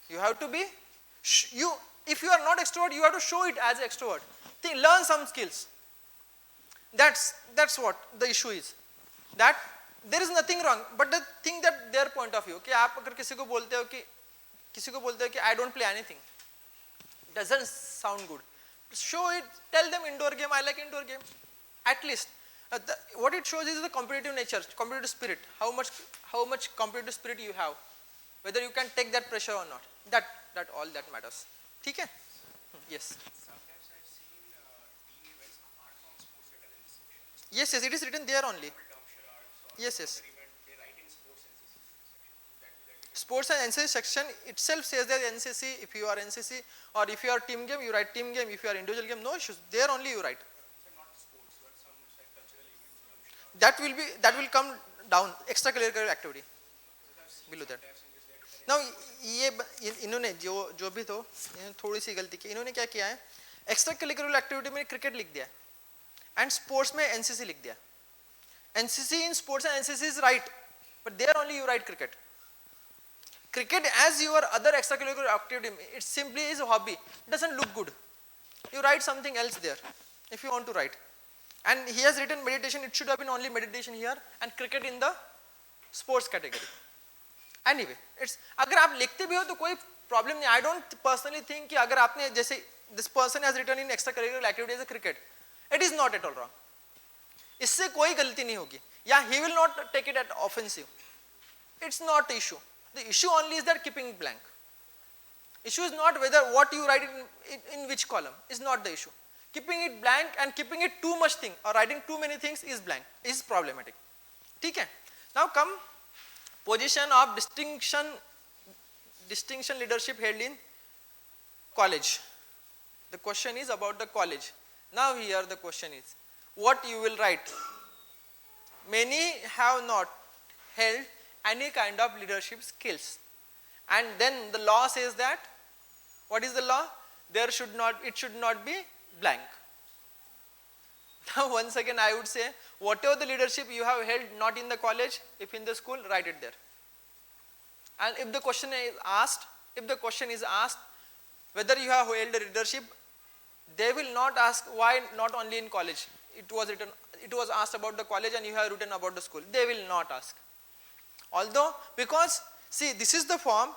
You have to be, if you are not extrovert, you have to show it as an extrovert. Learn some skills. That's what the issue is. That there is nothing wrong, but the thing that their point of view, कि आप अगर किसी को बोलते हो कि I don't play anything, doesn't sound good. Show it, tell them indoor game, I like indoor game. At least, what it shows is the competitive nature, competitive spirit, how much competitive spirit you have, whether you can take that pressure or not. That all that matters. ठीक है? Yes. Sometimes I've seen team events apart from sports written in this event. Yes, it is written there only. Term charades or Yes. other event, they write in sports and CC section. Sports and NCC section itself says that NCC, if you are NCC, or if you are team game, you write team game. If you are individual game, no issues. There only you write. So not sports, but some like cultural events. That will come down. Extracurricular activity. Below that. Now ये इन्होंने जो भी तो इन्होंने थोड़ी सी गलती की. इन्होंने क्या किया है? एक्स्ट्रा करिकुलर एक्टिविटी में क्रिकेट लिख दिया एंड स्पोर्ट्स में एनसीसी लिख दिया. NCC in sports and NCC is right, but there only you write cricket. Cricket as your other extracurricular activity, it simply is a hobby. It doesn't look good. You write something else there if you want to write. And he has written meditation. It should have been only meditation here and cricket in the sports category. Anyway, it's अगर आप लिखते भी हो तो कोई problem नहीं. I don't personally think कि अगर आपने जैसे this person has written in extracurricular activity as a cricket, it is not at all wrong. इससे कोई गलती नहीं होगी. Yeah, he will not take it as offensive. It's not the issue. The issue only is that keeping blank. Issue is not whether what you write in which column is not the issue. Keeping it blank and keeping it too much thing or writing too many things is blank, is problematic. ठीक है? Now come position of distinction leadership held in college. The question is about the college. Now here the question is, what you will write? Many have not held any kind of leadership skills, and then the law says that, what is the law? It should not be blank. Now once again I would say, whatever the leadership you have held not in the college, if in the school, write it there. And if the question is asked whether you have held a leadership, they will not ask why not only in college. It was asked about the college and you have written about the school. They will not ask. Although, because see, this is the form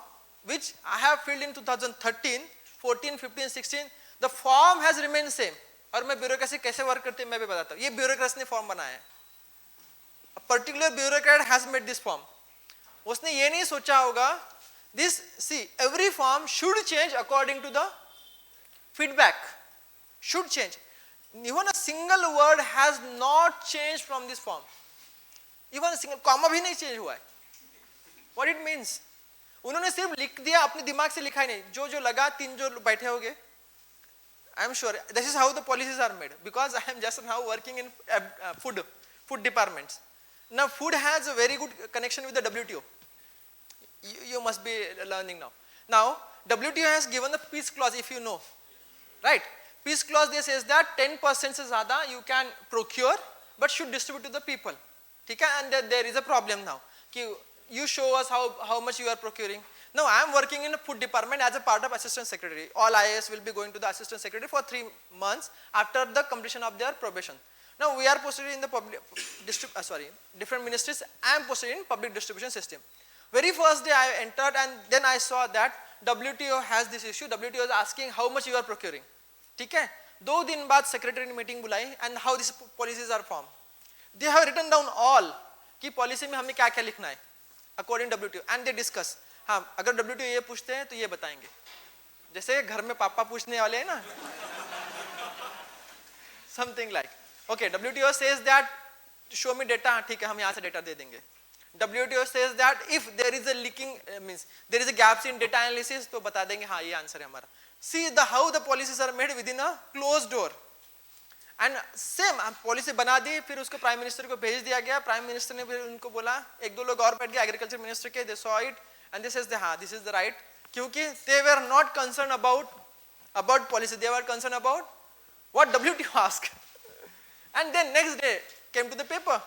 which I have filled in 2013, 14, 15, 16. The form has remained same. और मैं bureaucracy कैसे work करती है मैं भी बताता हूँ. ये ब्यूरोक्रेट ने फॉर्म बनाया है. A particular bureaucrat has made this form. उसने ये नहीं सोचा होगा, this, see, every form should change according to the feedback. Should change. Even a single word has not changed from this form. Even a single comma भी नहीं change हुआ है. What it means? उन्होंने सिर्फ लिख दिया, अपने दिमाग से लिखा ही नहीं. जो लगा, तीन जो बैठे होंगे. I am sure this is how the policies are made, because I am just now working in food departments. Now food has a very good connection with the WTO. You must be learning now. Now WTO has given the peace clause, if you know, right? Peace clause, they says that 10% से ज़्यादा you can procure, but should distribute to the people. ठीक है? And there is a problem now. कि you show us how much you are procuring. Now I am working in a food department as a part of assistant secretary. All IAS will be going to the assistant secretary for 3 months after the completion of their probation. Now we are posted in the different ministries. I am posted in public distribution system. Very first day I entered, and then I saw that WTO has this issue. WTO is asking how much you are procuring. ठीक है? 2 दिन बाद secretary meeting बुलाई, and how these policies are formed. They have written down all कि policy में हमें क्या क्या लिखना है according to WTO, and they discuss. हाँ, अगर WTO ये पूछते हैं तो ये बताएंगे, जैसे घर में पापा पूछने वाले हैं ना, something like okay WTO says that show me data, ठीक है हम यहाँ से डेटा दे देंगे. WTO says that if there is a leaking means there is a gaps in data analysis, तो बता देंगे हाँ ये आंसर है हमारा. See the how the policies are made within a closed door. And same policy बना दी, फिर उसको प्राइम मिनिस्टर को भेज दिया गया. प्राइम मिनिस्टर ने फिर उनको बोला, एक दो लोग और बैठ गए एग्रीकल्चर मिनिस्टर के, they saw it and they says हाँ दिस इज द राइट, क्योंकि they were not concern about policy, they were concern about what WTO ask. And then next day came to the paper,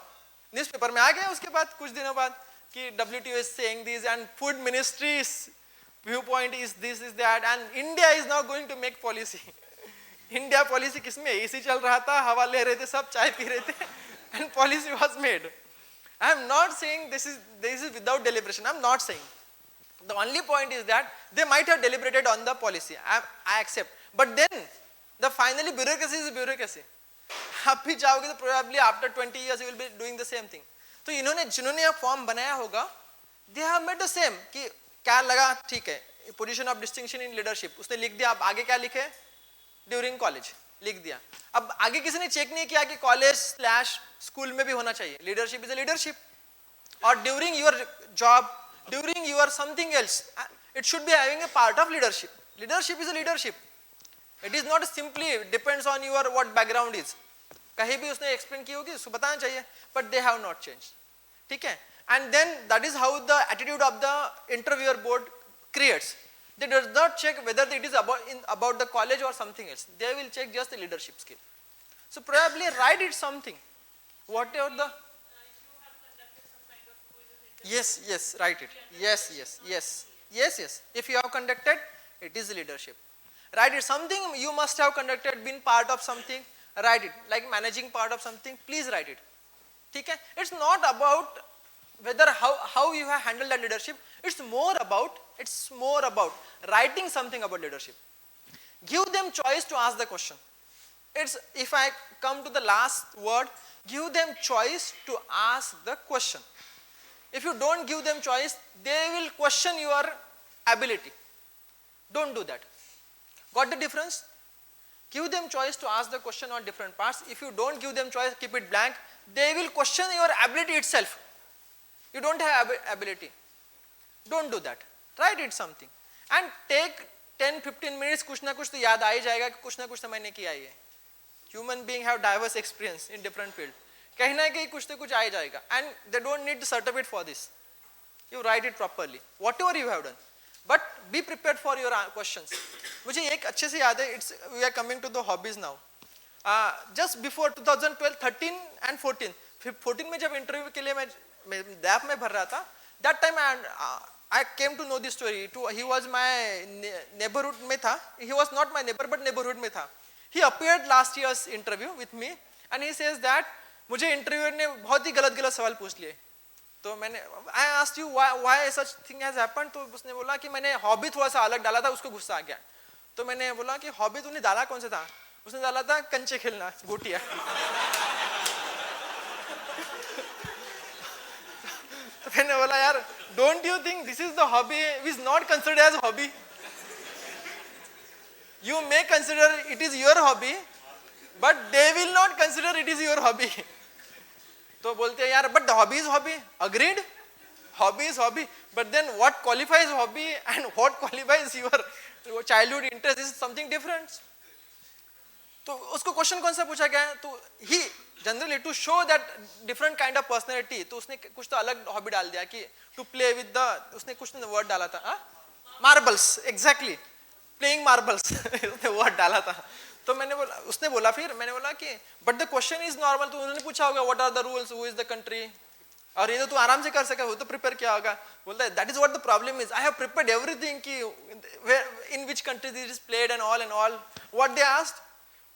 newspaper में आ गया उसके बाद कुछ दिनों बाद कि WTO is saying this and food ministries view point is this is that and India is now going to make policy. India policy किसमें, एसी चल रहा था, हवा ले रहे थे, सब चाय पी रहे थे and policy was made. I am not saying this is without deliberation, I am not saying. The only point is that they might have deliberated on the policy, I accept, but then the finally bureaucracy is bureaucracy. आप भी जाओगे तो probably after 20 years you will be doing the same thing. तो इन्होंने जिन्होंने यह form बनाया होगा, they have made the same, कि क्या लगा ठीक है position of distinction in leadership, उसने लिख दिया. अब आगे क्या लिखे, ड्यूरिंग कॉलेज लिख दिया. अब आगे किसी ने चेक नहीं किया कि कॉलेज/स्कूल में भी होना चाहिए, लीडरशिप इज अ लीडरशिप, और during your job, during your something else, it should be having a part of leadership. Leadership is a leadership, it is not simply depends on your what background is. कहीं भी उसने explain की होगी उसको बताना चाहिए, but they have not change. ठीक है, and then that is how the attitude of the interviewer board creates. They does not check whether it is about the college or something else. They will check just the leadership skill. So probably write it something. Whatever the yes, write it. Yes. If you have conducted, it is leadership. Write it something you must have conducted, been part of something. Write it like managing part of something. Please write it. ठीक है? It's not about whether how you have handled that leadership. It's more about writing something about leadership. Give them choice to ask the question. It's, if I come to the last word, give them choice to ask the question. If you don't give them choice, they will question your ability. Don't do that. Got the difference? Give them choice to ask the question on different parts. If you don't give them choice, keep it blank, they will question your ability itself. You don't have ability. Don't do that. Write it something and take 10-15 minutes. कुछ ना कुछ तो याद आ ही जाएगा कि कुछ ना कुछ तो मैंने किया ही है. Human being have diverse experience in different field. कहीं ना कहीं कुछ तो कुछ आ ही जाएगा, and they don't need the certificate for this. You write it properly, whatever you have done, but be prepared for your questions. मुझे एक अच्छे से याद है. We are coming to the hobbies now. Just before 2012, 13 and 14. 14 में जब interview के लिए मैं लैब में भर रहा था, that time I came to know this story. He was my neighborhood में था. He was not my neighbor but neighborhood में था. He appeared last year's interview with me and he says that मुझे interviewer ने बहुत ही गलत सवाल पूछ लिए. तो मैंने I asked you why such thing has happened. तो उसने बोला कि मैंने हॉबी थोड़ा सा अलग डाला था, उसको गुस्सा आ गया. तो मैंने बोला कि हॉबी तूने डाला कौन सा था? उसने डाला था कंचे खेलना, गोटियां. तो मैंने बोला यार, don't you think this is the hobby is not considered as hobby? You may consider it is your hobby, but they will not consider it is your hobby. तो बोलते हैं यार, but the hobby is hobby. Agreed? Hobby is hobby, but then what qualifies hobby and what qualifies your childhood interest is something different. तो उसको question कौन सा पूछा गया है? तो he generally to show that different kind of personality, तो उसने कुछ तो अलग हॉबी डाल दिया कि टू प्ले विद द, उसने कुछ तो वर्ड डाला था, मार्बल्स. एग्जैक्टली, प्लेइंग मार्बल्स उसने वर्ड डाला था. तो मैंने बोला, उसने बोला, फिर मैंने बोला कि but the question is normal. तो उन्होंने पूछा होगा what are the rules, who is the country, और ये तो तू आराम से कर सके, वो तो प्रिपेयर किया होगा. बोलता है that is what the problem is, I have prepared everything कि in which countries it is played and all. What they asked,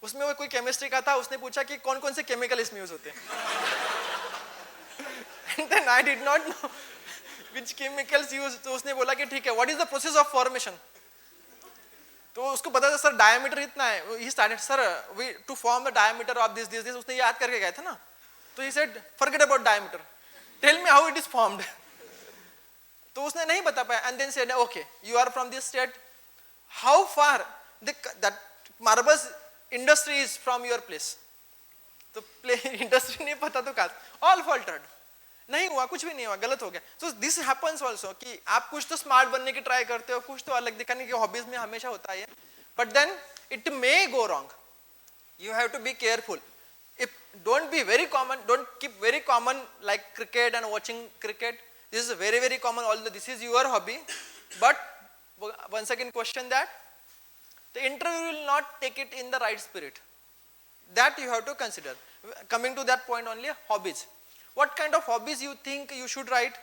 उसमें वो कोई केमिस्ट्री का था, उसने पूछा कि कौन कौन से केमिकल इसमें यूज होते हैं. And then I did not know which chemicals use. तो उसने बोला कि ठीक है, what is the process of formation. तो उसको पता था सर डायमीटर इतना है. He started sir we to form the diameter of this, उसने याद करके गए थे ना. तो he said forget about diameter, tell me how it is formed. तो उसने नहीं बता पाया, and then said okay you are from this state, how far that marbles industry is from your place. तो इंडस्ट्री नहीं पता तो कहा, ऑल फॉल्टर्ड, नहीं हुआ, कुछ भी नहीं हुआ, गलत हो गया. सो दिस हैपेंस ऑल्सो कि आप कुछ तो स्मार्ट बनने की ट्राई करते हो, कुछ तो अलग दिखाने की हॉबीज में हमेशा होता है, but then it may go wrong. You have to be careful. Don't be very common, don't keep very common like cricket and watching cricket. This is very, very common, although this is your hobby. But once again question that, the interview will not take it in the right spirit. That you have to consider. Coming to that point only, hobbies. What kind of hobbies you think you should write?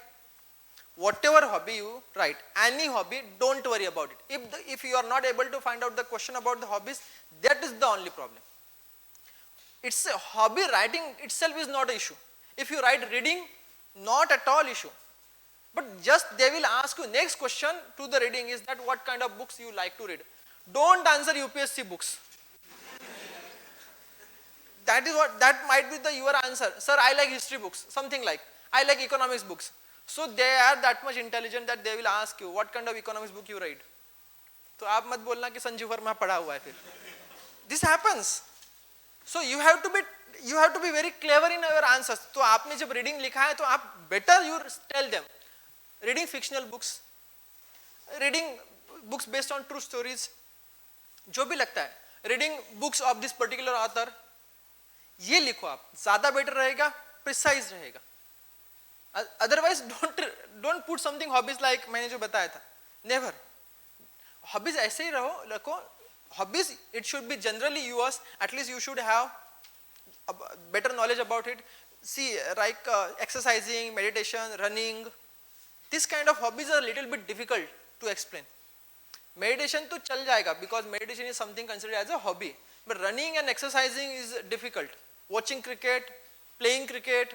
Whatever hobby you write, any hobby, don't worry about it. If you are not able to find out the question about the hobbies, that is the only problem. It's a hobby, writing itself is not an issue. If you write reading, not at all issue. But just they will ask you, next question to the reading is that what kind of books you like to read. Don't answer UPSC books. That might be your answer. Sir, I like history books, something like. I like economics books. So they are that much intelligent that they will ask you what kind of economics book you read. तो आप मत बोलना कि संजीव वर्मा पढ़ा हुआ है फिर. This happens. So you have to be very clever in your answers. तो आपने जब reading लिखा है तो आप better you tell them. Reading fictional books, reading books based on true stories, जो भी लगता है, reading books of this particular author, ये लिखो आप, ज़्यादा better रहेगा, precise रहेगा. Otherwise don't put something hobbies like मैंने जो बताया था. Never. Hobbies ऐसे ही रखो. Hobbies, it should be generally yours. At least you should have a better knowledge about it. See, like exercising, meditation, running. This kind of hobbies are a little bit difficult to explain. Meditation to chal jayega because meditation is something considered as a hobby. But running and exercising is difficult. Watching cricket, playing cricket.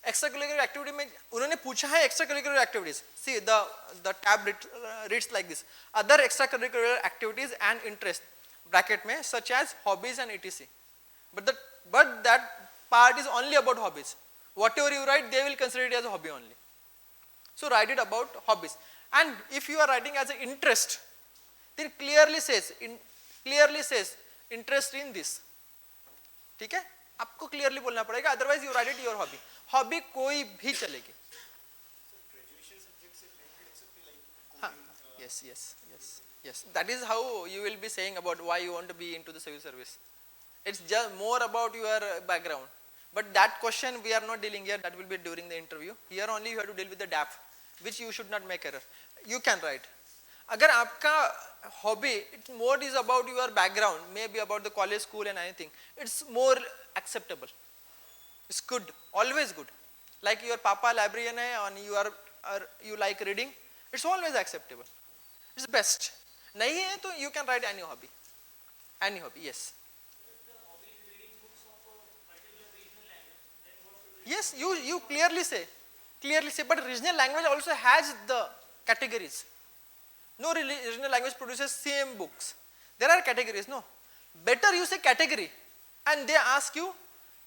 Extracurricular activity में उन्होंने पूछा है extracurricular activities. See the tab reads like this. Other extracurricular activities and interest bracket में such as hobbies and etc. But that part is only about hobbies. Whatever you write, they will consider it as a hobby only. So write it about hobbies. And if you are writing as an interest, then clearly says interest in this. ठीक है? आपको clearly बोलना पड़ेगा. Otherwise you write it your hobby. Hobby कोई भी चलेगी. हाँ, yes. That is how you will be saying about why you want to be into the civil service. It's just more about your background. But that question we are not dealing here. That will be during the interview. Here only you have to deal with the DAP, which you should not make error. You can write. अगर आपका hobby it's more is about your background, maybe about the college, school and anything. It's more acceptable. It's good, always good. Like your papa librarian hai and you like reading, it's always acceptable. It's best. Nahi hai to you can write any hobby. Any hobby, yes. Yes, you clearly say, but regional language also has the categories. No regional language produces same books. There are categories, no. Better you say category and they ask you,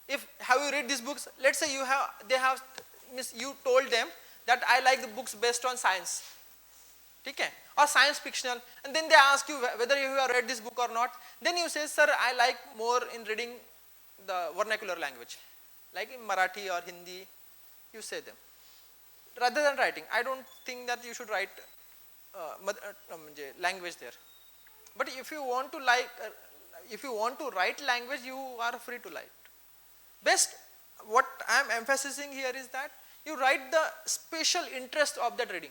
if have you read these books? Let's say you told them that I like the books based on science, okay, or science fictional, and then they ask you whether you have read this book or not. Then you say, sir, I like more in reading the vernacular language, like in Marathi or Hindi. You say them rather than writing. I don't think that you should write language there. But if you want to write language, you are free to write. Best, what I am emphasizing here is that you write the special interest of that reading.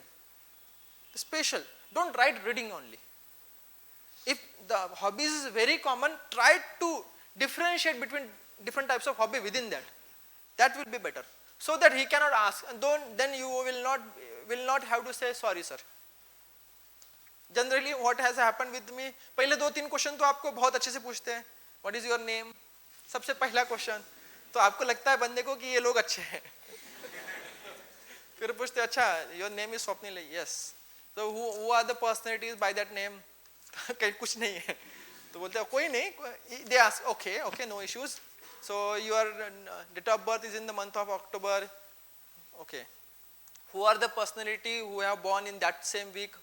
The special, don't write reading only. If the hobbies is very common, try to differentiate between different types of hobby within that. That will be better. So that he cannot ask, and then you will not have to say sorry sir. Generally what has happened with me, पहले 2-3 question तो आपको बहुत अच्छे से पूछते हैं. What is your name? सबसे पहला क्वेश्चन तो आपको लगता है बंदे को कि ये लोग अच्छे हैं. फिर पूछते अच्छा your name is Swapnil, yes. So who are the personalities by that name? कहीं कुछ नहीं है. तो बोलते हैं कोई नहीं. They ask okay, no issues. So your date of birth is in the month of October. Okay. who are the personality who have born in that same week.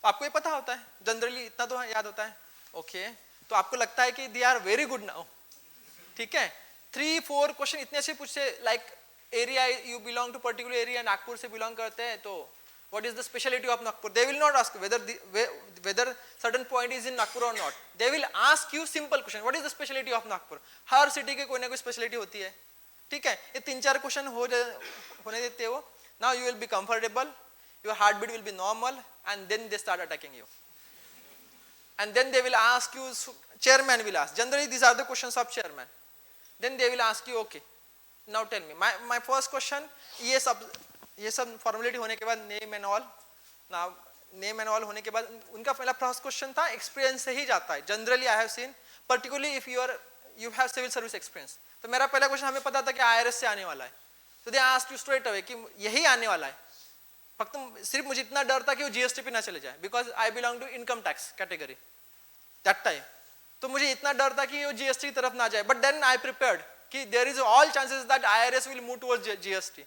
तो आपको ये पता होता है, जनरली इतना तो याद होता है. ओके, तो आपको लगता है कि they are very good now. ठीक है, 3-4 क्वेश्चन इतने अच्छे पूछते, like area, you belong to particular area, Nagpur से बिलोंग करते हैं, तो what is the speciality of Nagpur? They will not ask whether certain point is in Nagpur or not. They will ask you simple question, what is the speciality of Nagpur? Her city के कोई ना कोई speciality होती है. ठीक है, ये 3-4 question होने देते हो. Now you will be comfortable, your heartbeat will be normal, and then they start attacking you. And then they will ask you, chairman will ask, generally these are the questions of chairman. Then they will ask you, okay, now tell me, my first question, ये सब formality होने के बाद name and all. Now name and all होने के बाद उनका पहला फर्स्ट क्वेश्चन था, एक्सपीरियंस से ही जाता है. Generally I have seen, particularly if you have civil service experience. तो मेरा पहला क्वेश्चन हमें पता था कि IRS से आने वाला है. तो they asked you straight away कि यही आने वाला है. फक्त सिर्फ मुझे इतना डर था कि वो GST पे ना चले जाए, because I belong to income tax category that time. तो मुझे इतना डर था कि वो GST की तरफ ना जाए. बट देन आई प्रिपेयर्ड कि there is all chances that IRS will move towards GST.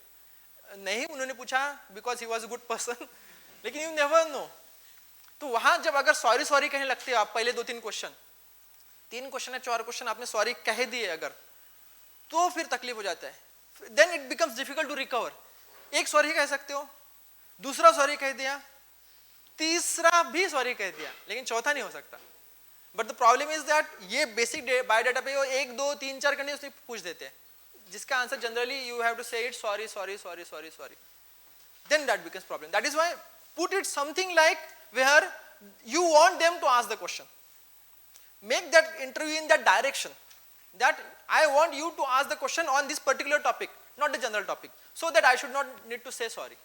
नहीं, उन्होंने पूछा because he was a good person, लेकिन यू नेवर नो. तो वहां जब अगर सॉरी कहने लगते हो आप, पहले 2-3 क्वेश्चन, 3 क्वेश्चन या 4 क्वेश्चन आपने सॉरी कह दिए अगर, तो फिर तकलीफ हो जाता है. Then it becomes difficult to recover. एक सॉरी कह सकते हो, दूसरा सॉरी कह दिया, तीसरा भी सॉरी कह दिया, लेकिन चौथा नहीं हो सकता. But the problem is that ये बेसिक बायोडाटा पे 1, 2, 3, 4 करने उससे पूछ देते हैं, जिसका answer generally you have to say it sorry. Then that becomes problem. That is why put it something like where you want them to ask the question. Make that interview in that direction, that I want you to ask the question on this particular topic, not the general topic, so that I should not need to say sorry.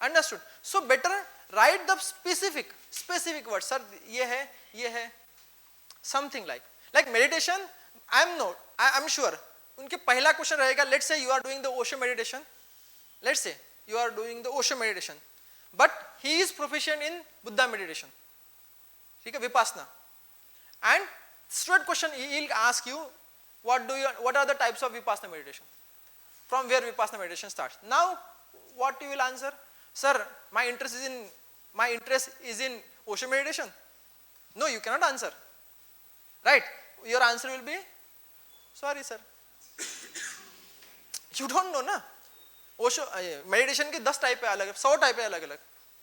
Understood? So better write the specific words. Sir, ये है something like meditation. I'm sure उनके पहला question रहेगा, let's say you are doing the Osho meditation, let's say you are doing the Osho meditation, but he is proficient in Buddha meditation. ठीक है, Vipassana. And straight question he will ask you, what are the types of vipassana meditation, from where vipassana meditation starts. Now what you will answer? Sir, my interest is in Osho meditation. No, you cannot answer, right? Your answer will be, sorry sir. You don't know ना. Osho meditation के 10 type है अलग, 100 type है अलग अलग,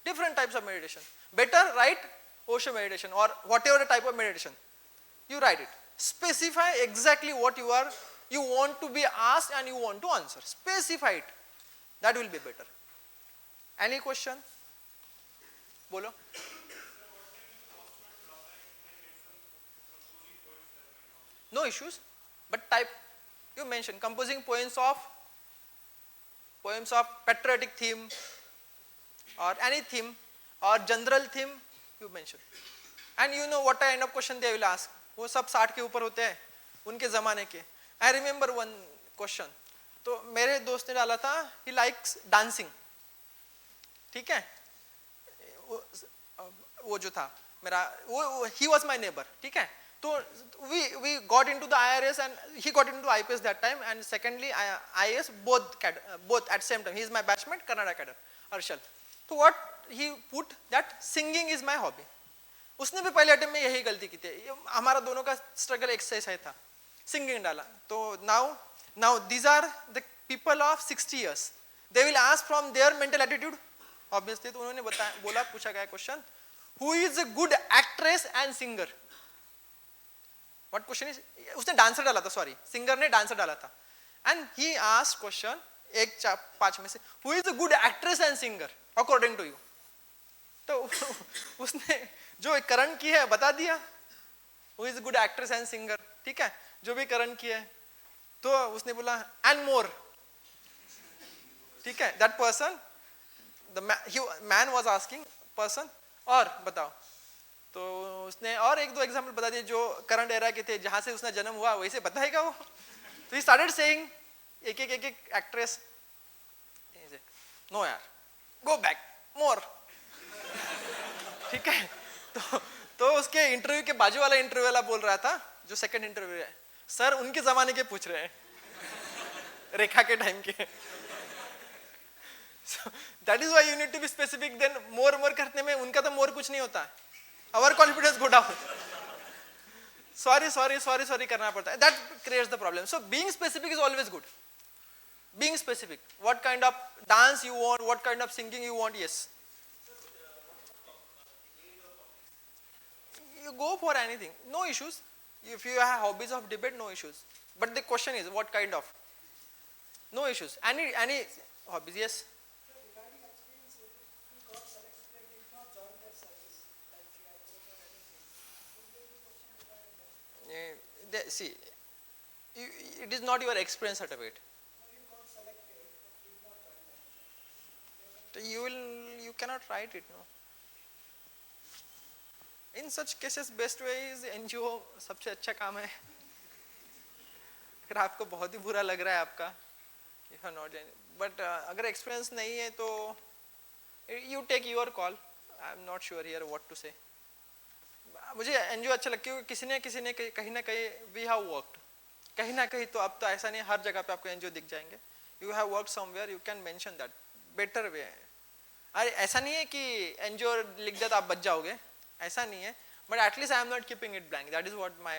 different types of meditation. Better write Osho meditation और whatever the type of meditation, you write it. Specify exactly what you want to be asked and you want to answer. Specify it. That will be better. Any question? बोलो. No issues, but type. You mentioned composing poems of patriotic theme or any theme or general theme you mention. And you know what kind of question they will ask. वो सब 60 के ऊपर होते हैं उनके ज़माने के. I remember one question. तो मेरे दोस्त ने डाला था, he likes dancing. ठीक है, वो जो था मेरा, वो he was my neighbor. ठीक है, तो we got into the IRS and he got into IPS that time, and secondly IAS both at same time. He is my batchmate, Karnataka cadre, Arshal. So what he put that singing is my hobby. उसने भी पहले attempt में यही गलती की थी. हमारा दोनों का स्ट्रगल एक से है था. सिंगिंग डाला. तो now these are the people of 60 years. They will ask from their mental attitude. Obviously तो उन्होंने बोला, पूछा गया question, who is a good actress and singer? What question is? उसने डांसर डाला था, सॉरी, सिंगर ने डांसर डाला था. And he asked question, 1-5 में से, who is a good actress and singer according to you? तो उसने जो करंट की है बता दिया, who is a good actress and singer. ठीक है, जो भी करंट की है. तो उसने बोला and more. ठीक है, that person, the man was asking person, और बताओ. तो उसने और 1-2 एग्जांपल बता दिए जो करंट एरा के थे, जहां से उसका जन्म हुआ वैसे बताएगा वो. तो he started saying एक एक्ट्रेस. नो यार, गो बैक मोर. ठीक है, तो उसके इंटरव्यू के बाजू वाला इंटरव्यू वाला बोल रहा था, जो सेकंड इंटरव्यू है, सर उनके जमाने के पूछ रहे हैं, रेखा के टाइम के. So that is why you need to be specific. Then more करने में उनका तो more कुछ नहीं होता है. Our confidence go down. Sorry करना पड़ता है. That creates the problem. So being specific is always good. Being specific. What kind of dance you want, what kind of singing you want, yes. You go for anything, no issues. If you have hobbies of debate, no issues. But the question is, what kind of? No issues. Any hobbies, yes. See, it is not your experience certificate. You cannot write it, no. In such cases, best way is NGO सबसे अच्छा काम है. अगर आपको बहुत ही बुरा लग रहा है आपका, if you are not, but अगर experience नहीं है तो you take your call. I am not sure here what to say. मुझे NGO अच्छा लगता है क्योंकि किसी ने कहीं ना कहीं we have worked. कहीं ना कहीं तो अब तो ऐसा नहीं हर जगह पे आपको NGO दिख जाएंगे. You have worked somewhere, you can mention that. Better way. अरे ऐसा नहीं है कि NGO लिख दिया तो आप बच जाओगे. ऐसा नहीं है. But at least I am not keeping it blank. That is what my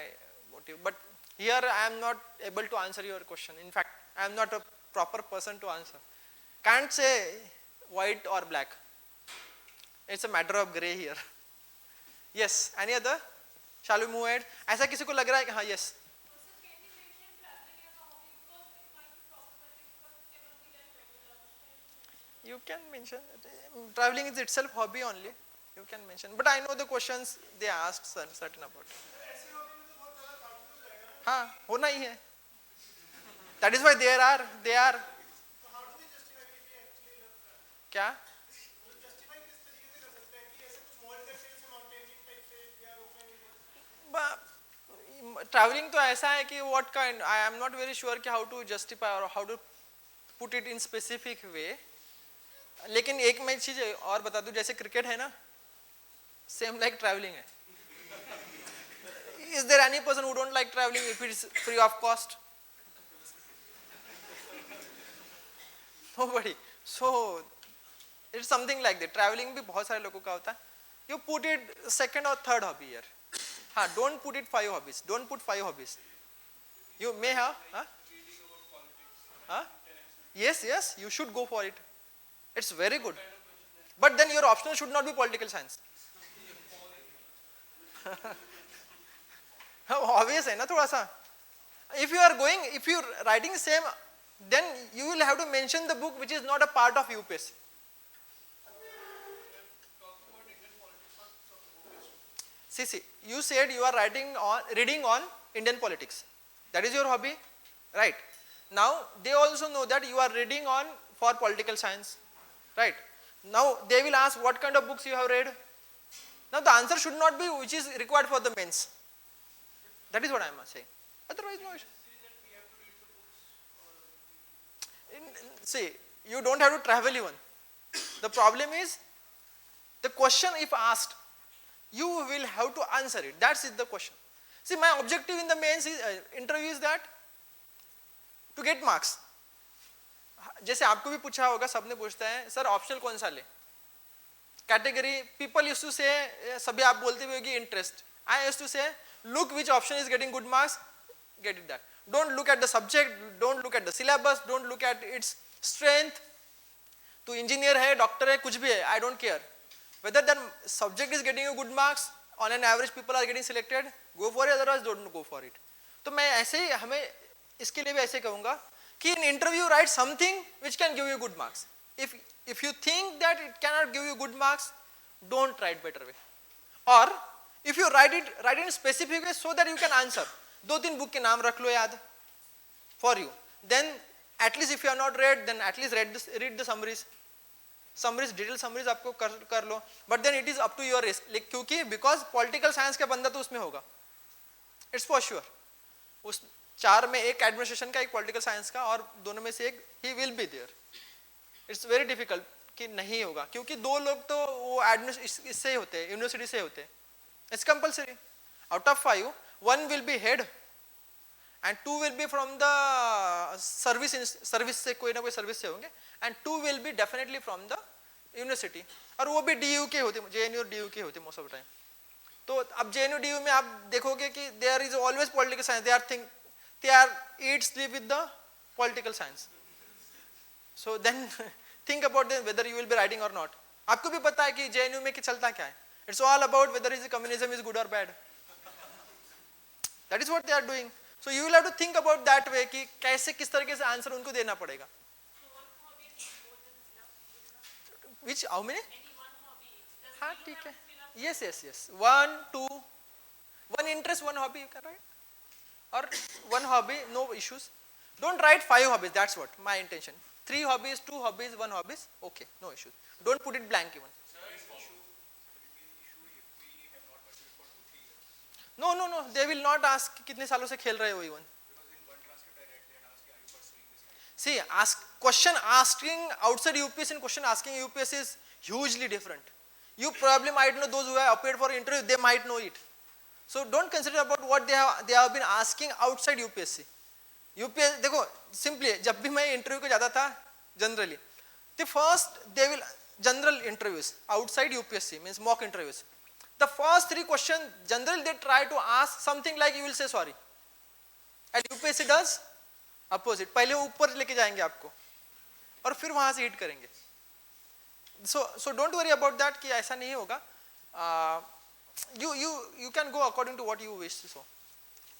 motive. But here I am not able to answer your question. In fact, I am not a proper person to answer. Can't say white or black. It's a matter of gray here. Yes. Any other? Shall we move ahead? ऐसा किसी को लग रहा है कि हाँ yes. You can mention traveling is itself hobby only. You can mention, but I know the questions they asked certain about. हाँ होना ही है. That is why they are. क्या? Traveling तो ऐसा है कि what kind? I am not very sure कि how to justify or how to put it in specific way. लेकिन एक मैं चीज और बता दूं, जैसे क्रिकेट है ना, same like traveling है. Is there any person who don't like traveling if it is free of cost? Nobody. So it's something like that. Traveling भी बहुत सारे लोगों का होता है. You put it second or third hobby here. हाँ, don't put it 5 hobbies. Don't put 5 hobbies. You may have. Yes, you should go for it. It's very good. But then your optional should not be political science. Obvious है ना थोड़ा सा. If you are writing same, then you will have to mention the book which is not a part of UPSC. See, you said you are reading on Indian politics. That is your hobby, right? Now they also know that you are reading for political science, right? Now they will ask what kind of books you have read. Now the answer should not be which is required for the mains. That is what I am saying. Otherwise, no issue. See, you don't have to travel even. The problem is, the question if asked, you will have to answer it. That is the question. See, my objective in the mains interview is that to get marks. जैसे आपको भी पूछा होगा, सबने पूछता है sir optional कौन सा ले. कैटेगरी पीपल यूज्ड टू से, सभी आप बोलते भी होगी इंटरेस्ट. आई यूज्ड टू से look which option is getting good marks, get it that. Don't look at the subject, don't look at the syllabus, don't look at its strength. तो engineer है, doctor है, कुछ भी है, I don't care. Whether that subject is getting you good marks, on an average people are getting selected, go for it, otherwise don't go for it. तो मैं ऐसे ही हमें इसके लिए भी ऐसे कहूँगा कि in interview write something which can give you good marks. If you think that it cannot give you good marks, don't write better way. Or if you write it in specific way so that you can answer. 2-3 book के नाम रख लो याद for you. Then at least if you are not read, then at least read the summaries. Detailed summaries आपको कर लो. But then it is up to your risk. क्योंकि because political science का बंदा तो उसमें होगा. It's for sure. उस 4 में एक administration का, एक political science का, और दोनों में से एक he will be there. It's very difficult कि नहीं होगा, क्योंकि 2 लोग तो वो इससे होते हैं, यूनिवर्सिटी से होते हैं. It's compulsory. Out of 5, 1 will be head and 2 will be from the service से कोई ना कोई सर्विस से होंगे, and 2 will be definitely from the university, और वो भी DU के होते, JNU और DU के होते मोस्ट ऑफ द टाइम. तो अब JNU DU में आप देखोगे कि there is always political science, they are eat sleep with the political science. So then think about them whether you will be writing or not. आपको भी पता है कि JNU में कि चलता क्या है. It's all about whether is communism is good or bad. That is what they are doing. So you will have to think about that way कि कैसे किस तरीके से आंसर उनको देना पड़ेगा. Which how many? हाँ ठीक है. Yes. 1, 2, 1 interest, 1 hobby you can write. Or 1 hobby, no issues. Don't write 5 hobbies. That's what my intention. 3 hobbies, 2 hobbies, 1 hobbies. Okay, no issues. Don't put it blank even. No. They will not ask कितने सालों से खेल रहे हो even. See, question asking outside UPSC and question asking UPSC is hugely different. You probably might know, those who have appeared for interview, they might know it. So don't consider about what they have been asking outside UPSC. UPSC देखो simply जब भी मैं interview को जाता था generally, the first they will general interviews outside UPSC means mock interviews. The first 3 questions generally they try to ask something like you will say sorry. And UPSC does opposite. पहले ऊपर लेके जाएंगे आपको और फिर वहां से हिट करेंगे. So don't worry about that कि ऐसा नहीं होगा. You can go according to what you wish. So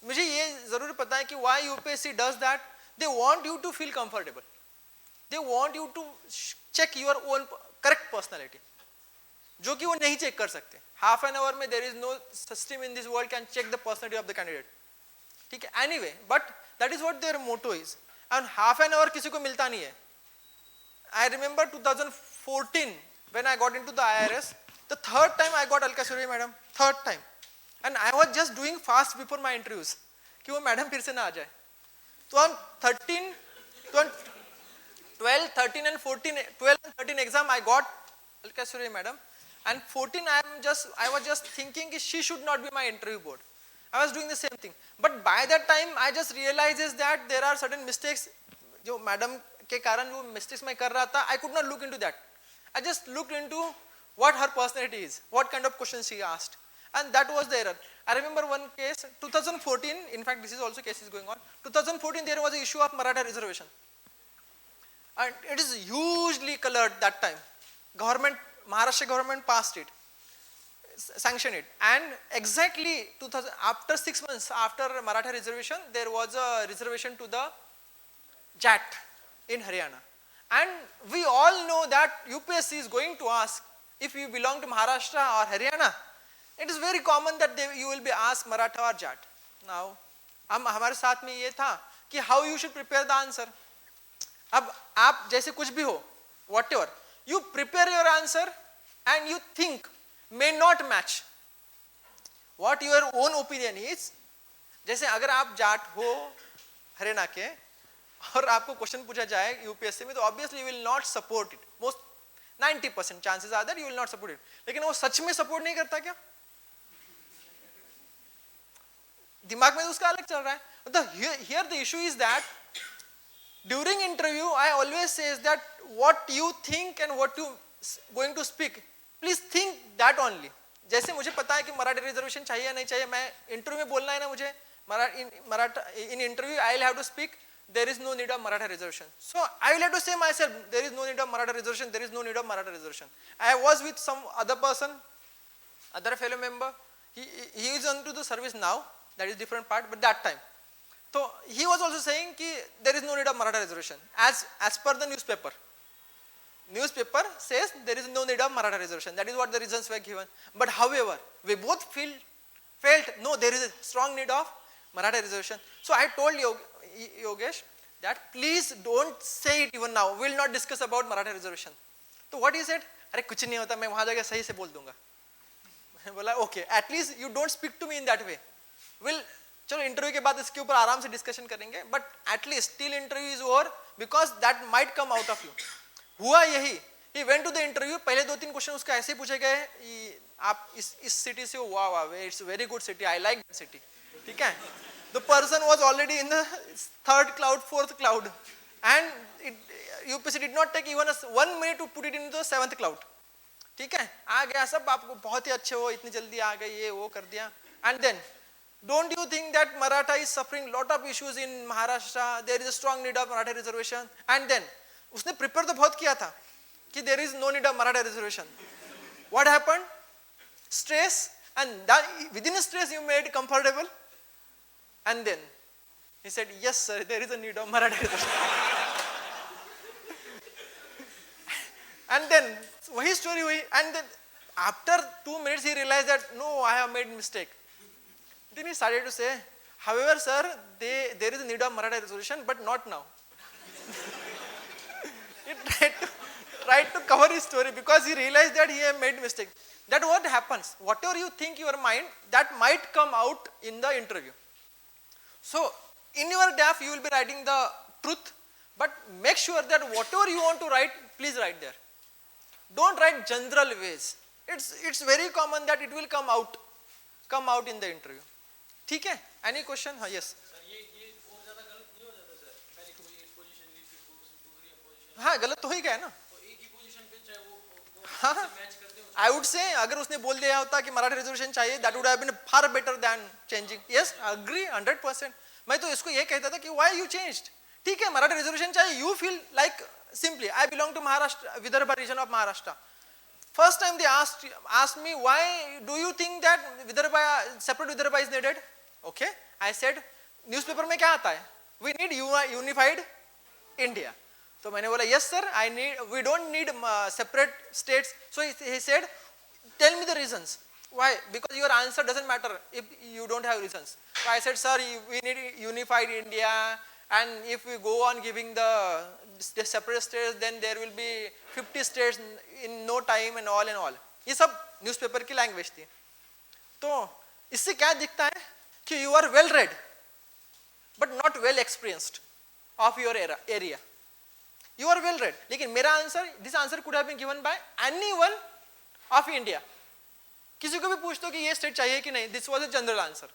मुझे ये जरूर पता है कि why UPSC does that. They want you to feel comfortable. They want you to check your own correct personality, जो कि वो नहीं चेक कर सकते. Half an hour में there is no system in this world can check the personality of the candidate. ठीक है. Anyway, but that is what their motto is. And half an hour किसी को मिलता नहीं है. I remember 2014 when I got into the IRS, the 3rd time I got Alka Surya madam, 3rd time, and I was just doing fast before my interviews कि वो madam फिर से ना आ जाए. तो हम 12, 13 and 13 exam I got Alka Surya madam, and 14 I was just thinking she should not be my interview board. I was doing the same thing, but by that time I just realizes that there are certain mistakes जो madam के कारण वो mistakes मैं कर रहा था. I could not look into that. I just looked into what her personality is, what kind of questions she asked, and that was the error. I remember one case, 2014, in fact this is also case is going on. 2014 there was an issue of Maratha reservation, and it is hugely colored that time. Maharashtra government passed it, sanctioned it, and exactly 2000, after 6 months after Maratha reservation, there was a reservation to the JAT in Haryana. And we all know that UPSC is going to ask if you belong to Maharashtra or Haryana. It is very common that you will be asked Maratha or JAT. Now, हमारे साथ में ये था कि how you should prepare the answer. अब आप जैसे कुछ भी हो, whatever, you prepare your answer and you think may not match what your own opinion is. जैसे अगर आप जाट हो हरियाणा के और आपको क्वेश्चन पूछा जाए यूपीएससी में, तो obviously you will not support it. Most 90% chances are that you will not support it. लेकिन वो सच में सपोर्ट नहीं करता क्या? दिमाग में उसका अलग चल रहा है. Here the issue is that during interview I always says that what you think and what you going to speak, please think that only. जैसे मुझे पता है कि मराठी रिजर्वेशन चाहिए या नहीं चाहिए, मैं इंटरव्यू में बोलना है ना मुझे in interview I will have to speak there is no need of Maratha reservation. So I will have to say myself there is no need of Maratha reservation, there is no need of Maratha reservation. I was with some other person, other fellow member, he is onto the service now, that is different part, but that time. So he was also saying ki there is no need of Maratha reservation as per the newspaper. Newspaper says there is no need of Maratha reservation. That is what the reasons were given. But however, we both felt no, there is a strong need of Maratha reservation. So I told Yogesh that please don't say it even now. We will not discuss about Maratha reservation. So what he said? अरे कुछ नहीं होता, मैं वहाँ जाके सही से बोल दूँगा. मैं बोला okay, at least you don't speak to me in that way. We'll चलो इंटरव्यू के बाद इसके ऊपर आराम से डिस्कशन करेंगे, but at least till interview is over because that might come out of you. हुआ यही, he went to the interview, पहले 2-3 क्वेश्चन उसका ऐसे ही पूछे गए, आप इस सिटी से हो, वाह वाह it's very good city, I like that city, ठीक है. The person was already in the third cloud, fourth cloud, and UPSC did not take even 1 minute to put it into the seventh cloud. ठीक है, आ गया सब, आपको बहुत ही अच्छे हो, इतनी जल्दी आ गए, ये वो कर दिया. And then don't you think that Maratha is suffering lot of issues in Maharashtra? There is a strong need of Maratha reservation. And then उसने prepare तो बहुत किया था कि there is no need of Maratha reservation. What happened? Stress, and that, within stress you made comfortable. And then he said, yes sir, there is a need of Maratha reservation. And then वही story हुई. And then after 2 minutes he realized that no, I have made mistake. Then he started to say, however sir, there is a need of Maratha reservation, but not now. He tried to cover his story because he realized that he had made mistake. That what happens, whatever you think in your mind, that might come out in the interview. So in your DAF you will be writing the truth, but make sure that whatever you want to write, please write there. Don't write general ways. It's very common that it will come out in the interview. ठीक है? Any question? हाँ, yes. हाँ, गलत तो ही गया ना. हाँ, I would say अगर उसने बोल दिया होता कि मराठी रिजर्वेशन चाहिए, that would have been far better than changing. Yes, I agree 100%. मैं तो इसको ये कहता था कि why you changed? ठीक है, मराठी रिजर्वेशन चाहिए. You feel like simply I belong to Maharashtra, Vidarbha region of Maharashtra. First time they asked me, why do you think that Vidarbha, separate Vidarbha is needed? Okay, I said newspaper में क्या आता है? We need unified India. So मैंने बोला yes sir, we don't need separate states. So he said, tell me the reasons. Why? Because your answer doesn't matter if you don't have reasons. So I said, sir, we need unified India, and if we go on giving the separate states, then there will be 50 states in no time and all. ये सब newspaper की language थी. तो इससे क्या दिखता है कि you are well read, but not well experienced of your area. You are well read. लेकिन मेरा answer, this answer could have been given by anyone of India. किसी को भी पूछ दो कि ये state चाहिए कि नहीं. This was a general answer.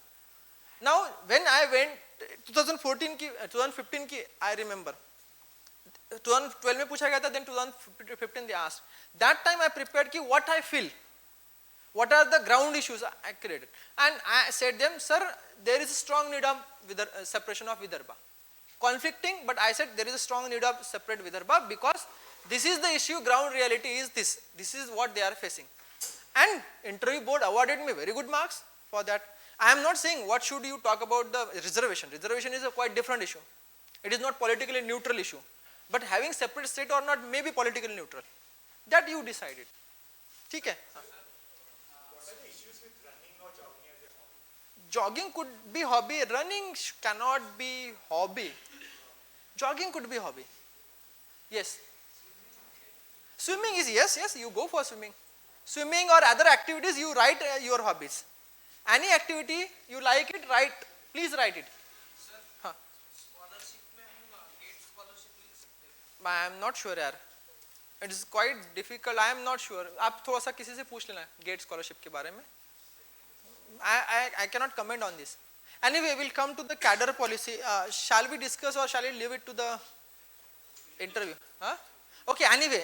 Now when I went 2015 की I remember. 2012 में पूछा गया था, then 2015 they asked. That time I prepared कि what I feel, what are the ground issues I created, and I said them, sir, there is a strong need of separation of Vidarbha. Conflicting, but I said there is a strong need of separate Vidarbha because this is the issue, ground reality is this. This is what they are facing. And interview board awarded me very good marks for that. I am not saying what should you talk about the reservation. Reservation is a quite different issue. It is not politically neutral issue. But having separate state or not may be politically neutral. That you decided. ठीक है? What are the issues with running or jogging as a hobby? Jogging could be hobby. Running cannot be hobby. Jogging could be hobby. Yes. Swimming is yes. You go for swimming. Swimming or other activities, you write your hobbies. Any activity you like it, write. Please write it. हाँ. I am not sure यार. It is quite difficult. I am not sure. आप थोड़ा सा किसी से पूछ लेना GATE scholarship के बारे में. I cannot comment on this. Anyway, we'll come to the cadre policy. Shall we discuss or shall we leave it to the interview? Huh? Okay. Anyway,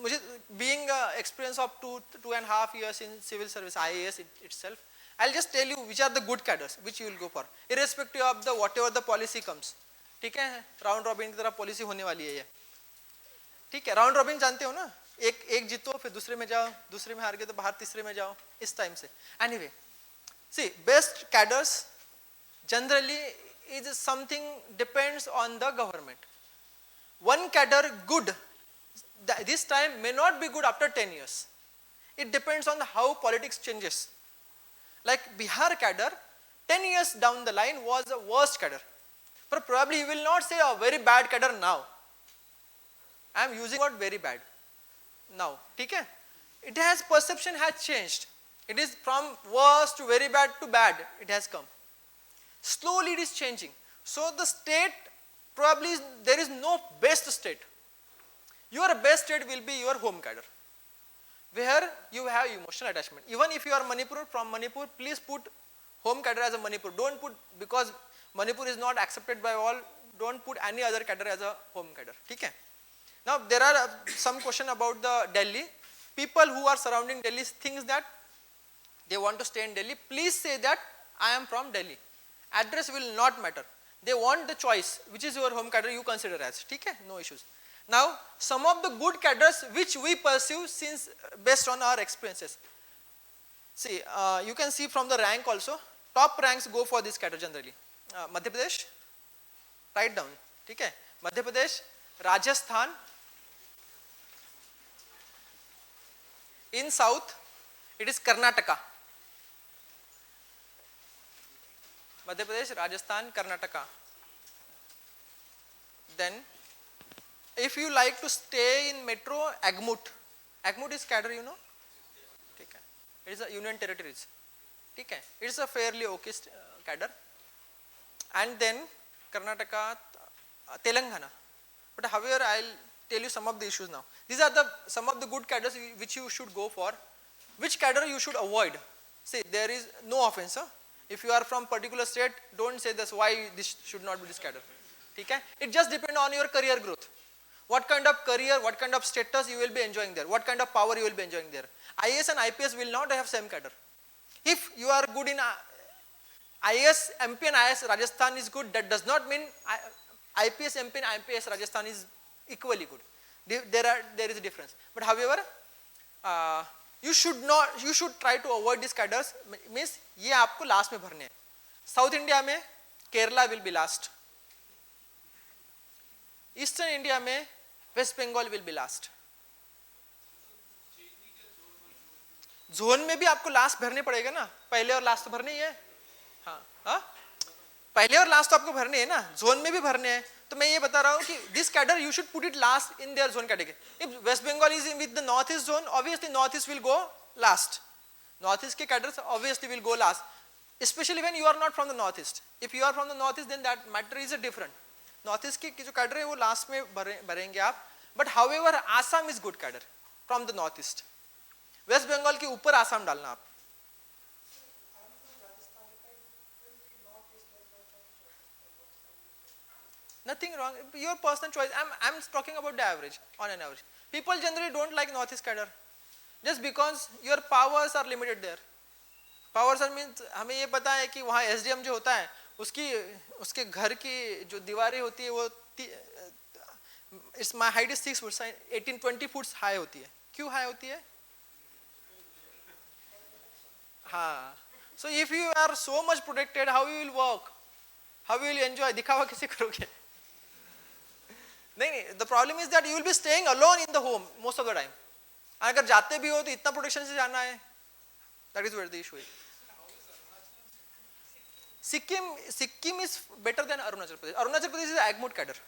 मुझे being experience of 2.5 years in civil service, IAS itself, I'll just tell you which are the good cadres which you will go for, irrespective of the whatever the policy comes. ठीक है? Round robin की तरह policy होने वाली है ये. ठीक है? Round robin जानते हो ना? एक जीतो फिर दूसरे में जाओ, दूसरे में हार गए तो बाहर तीसरे में जाओ, इस टाइम से. Anyway, see, best cadres generally is something depends on the government. One cadre good this time may not be good after 10 years. It depends on how politics changes. Like Bihar cadre, 10 years down the line was the worst cadre. But probably you will not say a very bad cadre now. I am using word very bad now. ठीक है? It has, perception has changed. It is from worst to very bad to bad. It has come. Slowly it is changing. So the state, probably there is no best state. Your best state will be your home cadre, where you have emotional attachment. Even if you are Manipur, from Manipur, please put home cadre as a Manipur. Don't put, because Manipur is not accepted by all. Don't put any other cadre as a home cadre. Okay. Now there are some question about the Delhi. People who are surrounding Delhi thinks that they want to stay in Delhi. Please say that I am from Delhi. Address will not matter. They want the choice, which is your home cadre you consider as. Okay? No issues. Now some of the good cadres which we pursue since based on our experiences. See, you can see from the rank also. Top ranks go for this cadre generally. Madhya Pradesh, write down. Okay? Madhya Pradesh, Rajasthan. In south, it is Karnataka. Madhya Pradesh, Rajasthan, Karnataka. Then, if you like to stay in metro, Agmut. Agmut is cadre, you know? Okay. It is a union territories. Okay. It is a fairly okay cadre. And then Karnataka, Telangana. But however, I will tell you some of the issues now. These are some of the good cadres which you should go for. Which cadre you should avoid? See, there is no offense. Huh? If you are from particular state, don't say this why this should not be this cadre. Okay? It just depends on your career growth. What kind of career, what kind of status you will be enjoying there, what kind of power you will be enjoying there. IAS and IPS will not have same cadre. If you are good in IAS, MP and IAS Rajasthan is good, that does not mean IPS, MP and IPS Rajasthan is equally good. There is a difference. But however, you should try to avoid these cadres. Means ये आपको last में भरने हैं. South India में Kerala will be last. Eastern India में West Bengal will be last. Zone में भी आपको लास्ट भरने पड़ेगा ना, पहले और लास्ट तो भरने ही है. हाँ, पहले और लास्ट तो आपको भरने है ना, जोन में भी भरने हैं. तो मैं ये बता रहा हूँ कि this cadre you should put it last in there zone category. If West Bengal is with the north east zone, obviously north east will go last. North east के cadres obviously will go last, specially when you are not from the north east. If you are from the north east then that matter is a different. North east की जो cadre है वो लास्ट में भरेंगे आप. But however Assam is good cadre from the north east. West Bengal के ऊपर आसाम डालना आप. Nothing wrong, your personal choice. I'm talking about the average, on an average. People generally don't like Northeast cadre just because your powers are limited there. Powers are means हमें ये पता है कि वहाँ SDM जो होता है उसके घर की जो दीवारें होती है वो my height is 6 foot, 18-20 foot high होती है. क्यों हाई होती है? हाँ. So if you are so much protected, how you will work? How you will enjoy? दिखावा कैसे करोगे? नहीं, the problem is that you will be staying alone in the home most of the time. अगर जाते भी हो तो इतना प्रोटेक्शन से जाना है. That is where the issue is. Sikkim is better than Arunachal Pradesh. Arunachal Pradesh is Agmut cadre.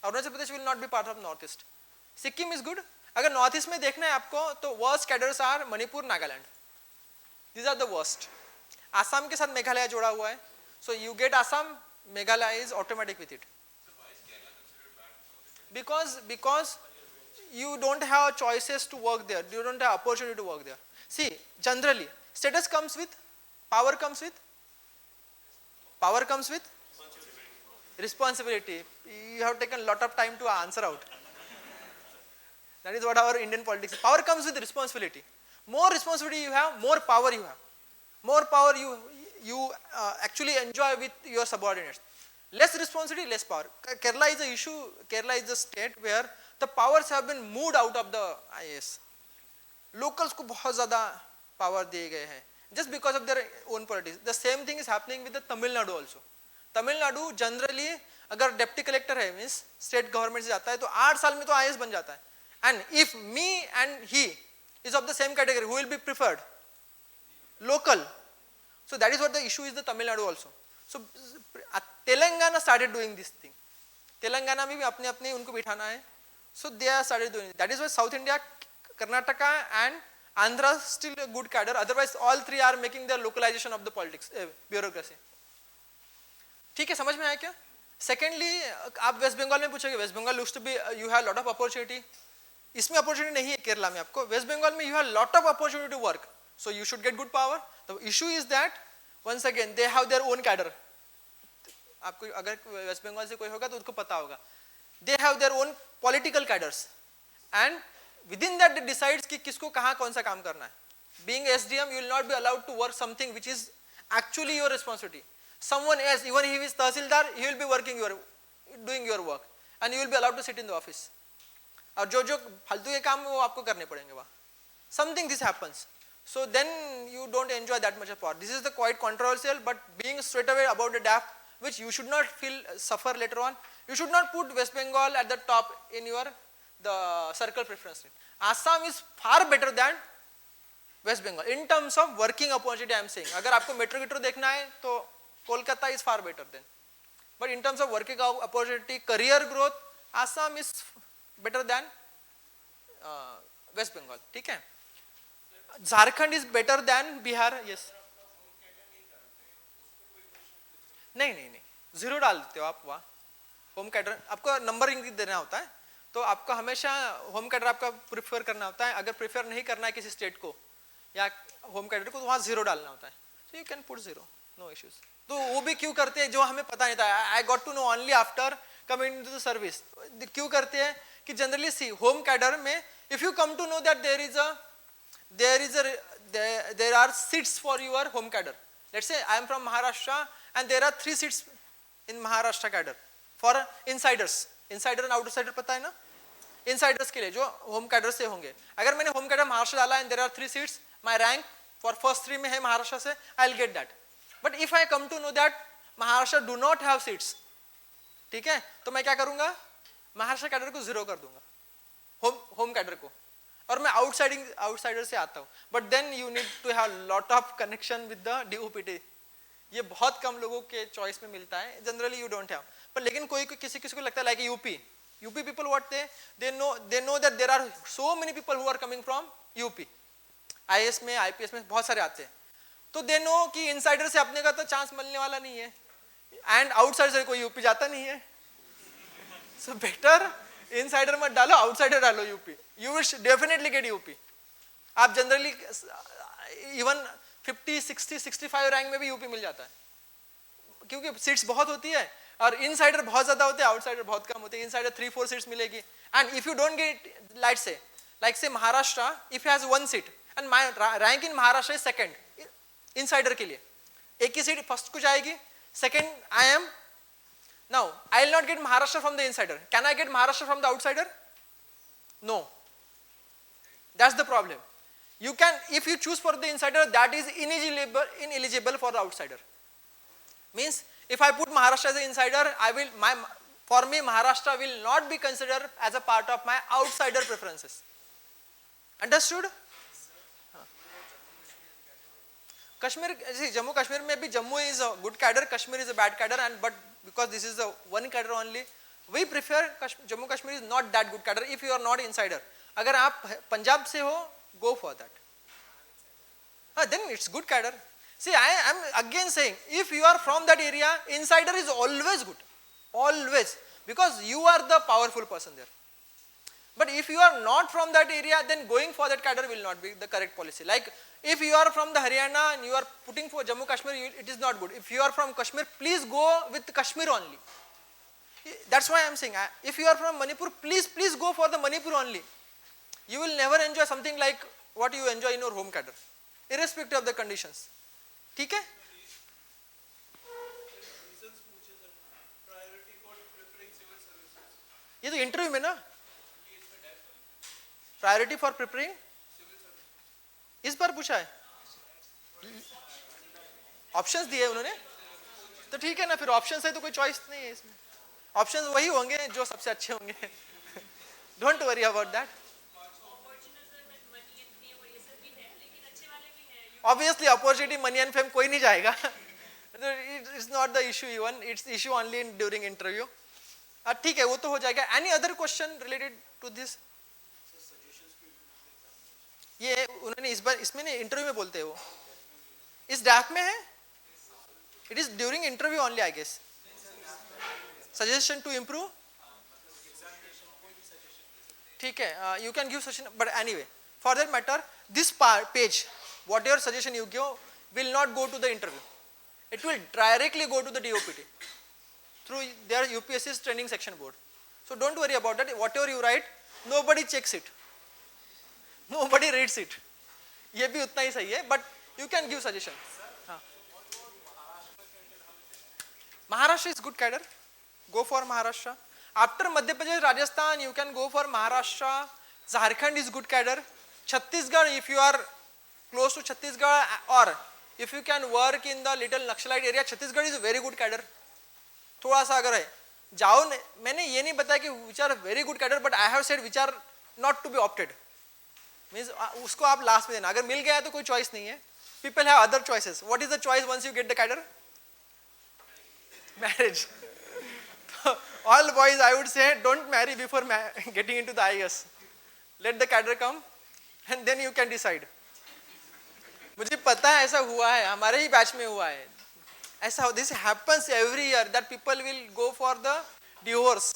Arunachal Pradesh will not be part of Northeast. Sikkim is good. अगर Northeast में देखना है आपको तो worst cadres are Manipur, Nagaland. These are the worst. Assam के साथ मेघालय जोड़ा हुआ है. So you get Assam, Meghalaya is automatic with it. Because you don't have choices to work there. You don't have opportunity to work there. See, generally, status comes with, power comes with responsibility. You have taken a lot of time to answer out. That is what our Indian politics is. Power comes with responsibility. More responsibility you have, more power you have. More power you actually enjoy with your subordinates. Less responsibility, less power. Kerala is the issue. Kerala is the state where the powers have been moved out of the IAS. Locals को बहुत ज़्यादा power दिए गए हैं just because of their own politics. The same thing is happening with the Tamil Nadu also. Tamil Nadu generally अगर deputy collector है means state government से जाता है तो 8 साल में तो IAS बन जाता है. And if me and he is of the same category, who will be preferred? Local. So that is what the issue is the Tamil Nadu also. So Telangana started doing this thing. Telangana में भी अपने अपने उनको बिठाना है. So they are started doing it. That is why South India, Karnataka and Andhra still a good cadre. Otherwise all three are making their localization of the politics, bureaucracy. ठीक है, समझ में आया क्या? Secondly, आप वेस्ट बंगाल में पूछोगे, West Bengal looks to be you have lot of opportunity. इसमें opportunity नहीं है केरला में आपको. वेस्ट बंगाल में you have lot of opportunity to work. So you should get good power. The issue is that once again they have their own cadre. आपको अगर waste Bengal से कोई होगा तो उसको पता होगा. They have their own political cadres and within that they decides कि किसको कहाँ कौन सा काम करना है. Being SDM, you will not be allowed to work something which is actually your responsibility. Someone else, even if he is Tahsildar, he will be doing your work and you will be allowed to sit in the office. और जो फालतू के काम वो आपको करने पड़ेंगे वहाँ. Something this happens. So then you don't enjoy that much of power. This is the quite controversial, but being straight away about the DAF, which you should not suffer later on. You should not put West Bengal at the top in the circle preference. Assam is far better than West Bengal in terms of working opportunity. I am saying, अगर आपको metro देखना है तो Kolkata is far better than. But in terms of working opportunity, career growth, Assam is better than West Bengal. ठीक है? Jharkhand is better than Bihar. Yes. नहीं, zero डाल देते हो आप वहाँ. होम कैडर आपको नंबरिंग देना होता है, तो आपको हमेशा होम कैडर आपका प्रेफर करना होता है. अगर प्रेफर नहीं करना है किसी स्टेट को या होम कैडर को, तो वहाँ जीरो डालना होता है. So you can put zero, no issues. तो वो भी क्यों करते हैं जो हमें पता नहीं था. I got to know only after coming into the service. क्यों करते हैं कि जनरली सी होम कैडर में if you come to know that there are seats for your home cadre. Let's say I am from Maharashtra and there are 3 seats in Maharashtra cadre for insiders. Insider and outsider पता है ना? Insiders के लिए जो home cadre से होंगे. अगर मैंने home cadre महाराष्ट्र डाला and there are 3 seats, my rank for first 3 में है महाराष्ट्र से, I'll get that. But if I come to know that Maharashtra do not have seats, ठीक है, तो मैं क्या करूँगा? महाराष्ट्र cadre को जीरो कर दूंगा, home cadre को, और मैं आउटसाइडर से आता हूँ. But then you need to have lot of connection with the DOPT. ये बहुत कम लोगों के चॉइस में मिलता है, जनरली यू डोंट हैव. पर लेकिन कोई किसी को लगता है like UP people what they know that there are so many people who are coming from UP. IAS में IPS में बहुत सारे आते हैं, तो दे नो कि इनसाइडर से अपने का तो चांस मिलने वाला नहीं है एंड आउटसाइडर से कोई यूपी जाता नहीं है. सो बेटर इनसाइडर मत डालो, आउटसाइडर डालो UP. You will definitely get UP. आप जनरली इवन 50, 60, 65 रैंक में भी यूपी मिल जाता है, क्योंकि सीट्स बहुत होती है और इनसाइडर बहुत ज्यादा होते हैं, आउटसाइडर बहुत कम होते हैं. इनसाइडर 3-4 सीट्स मिलेगी. And if you don't get like say Maharashtra if has 1 seat and my rank in Maharashtra is second, insider के लिए एक ही सीट फर्स्ट को जाएगी, second I am. Now I will not get Maharashtra from the insider. Can I get Maharashtra from the outsider? No. That's the problem. You can, if you choose for the insider, that is ineligible for the outsider. Means if I put Maharashtra as an insider, for me Maharashtra will not be considered as a part of my outsider preferences. Understood? Kashmir, see, Jammu Kashmir में भी Jammu is a good cadre, Kashmir is a bad cadre, and but because this is a one cadre only, we prefer Jammu Kashmir is not that good cadre if you are not insider. अगर आप पंजाब से हो, go for that. Then it's good cadre. See, I am again saying, if you are from that area, insider is always good, always, because you are the powerful person there. But if you are not from that area, then going for that cadre will not be the correct policy. Like if you are from the Haryana and you are putting for Jammu Kashmir, it is not good. If you are from Kashmir, please go with Kashmir only. That's why I am saying, if you are from Manipur, please go for the Manipur only. You will never enjoy something like what you enjoy in your home cadre, irrespective of the conditions. ठीक है? ये तो interview में ना, priority for preparing इस बार पूछा है, options दिए उन्होंने, तो ठीक है ना, फिर ऑप्शंस है तो कोई चॉइस नहीं है इसमें. ऑप्शंस वही होंगे जो सबसे अच्छे होंगे. Don't worry about that. Obviously, opportunity, money and fame कोई नहीं जाएगा. It's not the issue even. It's the issue only during interview. ठीक है, वो तो हो जाएगा. Any other question related to this? ये उन्होंने इस बार इसमें नहीं, इंटरव्यू में बोलते हैं वो. इस ड्राफ्ट में है. It is during interview only, I guess. Suggestion to improve. ठीक है, you can give suggestion, but anyway, for that matter, this page, whatever suggestion you give will not go to the interview. It will directly go to the DOPT. through their UPSC's training section board. So don't worry about that. Whatever you write, nobody checks it, nobody reads it. ये भी उतना ही सही है, but you can give suggestion. Maharashtra is good cadre. Go for Maharashtra. After Madhya Pradesh, Rajasthan, you can go for Maharashtra. Jharkhand is good cadre. Chhattisgarh, if you are close to Chhattisgarh, or if you can work in the little Naxalite area, Chhattisgarh is a very good cadre. थोड़ा सा अगर है जाओ, मैंने ये नहीं बताया कि which are very good cadre, but I have said which are not to be opted. Means उसको आप लास्ट में देना. अगर मिल गया तो कोई चॉइस नहीं है. People have other choices. What is the choice once you get the cadre? Marriage. All boys, I would say, don't marry before getting into the IAS. Let the cadre come and then you can decide. मुझे पता है ऐसा हुआ है, हमारे ही batch में हुआ है ऐसा. This happens every year that people will go for the divorce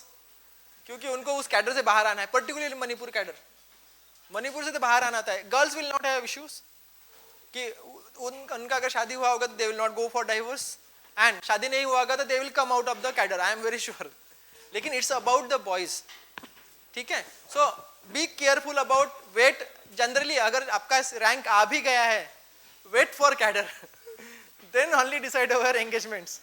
क्योंकि उनको उस कैडर से बाहर आना है. पर्टिकुलरली मणिपुर कैडर, मणिपुर से तो बाहर आना था. Girls will not have issues कि उनका अगर शादी हुआ होगा तो they will not go for divorce, and शादी नहीं हुआ होगा तो they will come out of the cadre. I am very sure. लेकिन इट्स अबाउट द बॉयज. ठीक है. So be careful about wait. Generally अगर आपका रैंक आ भी गया है, wait for cadre, then only decide our engagements.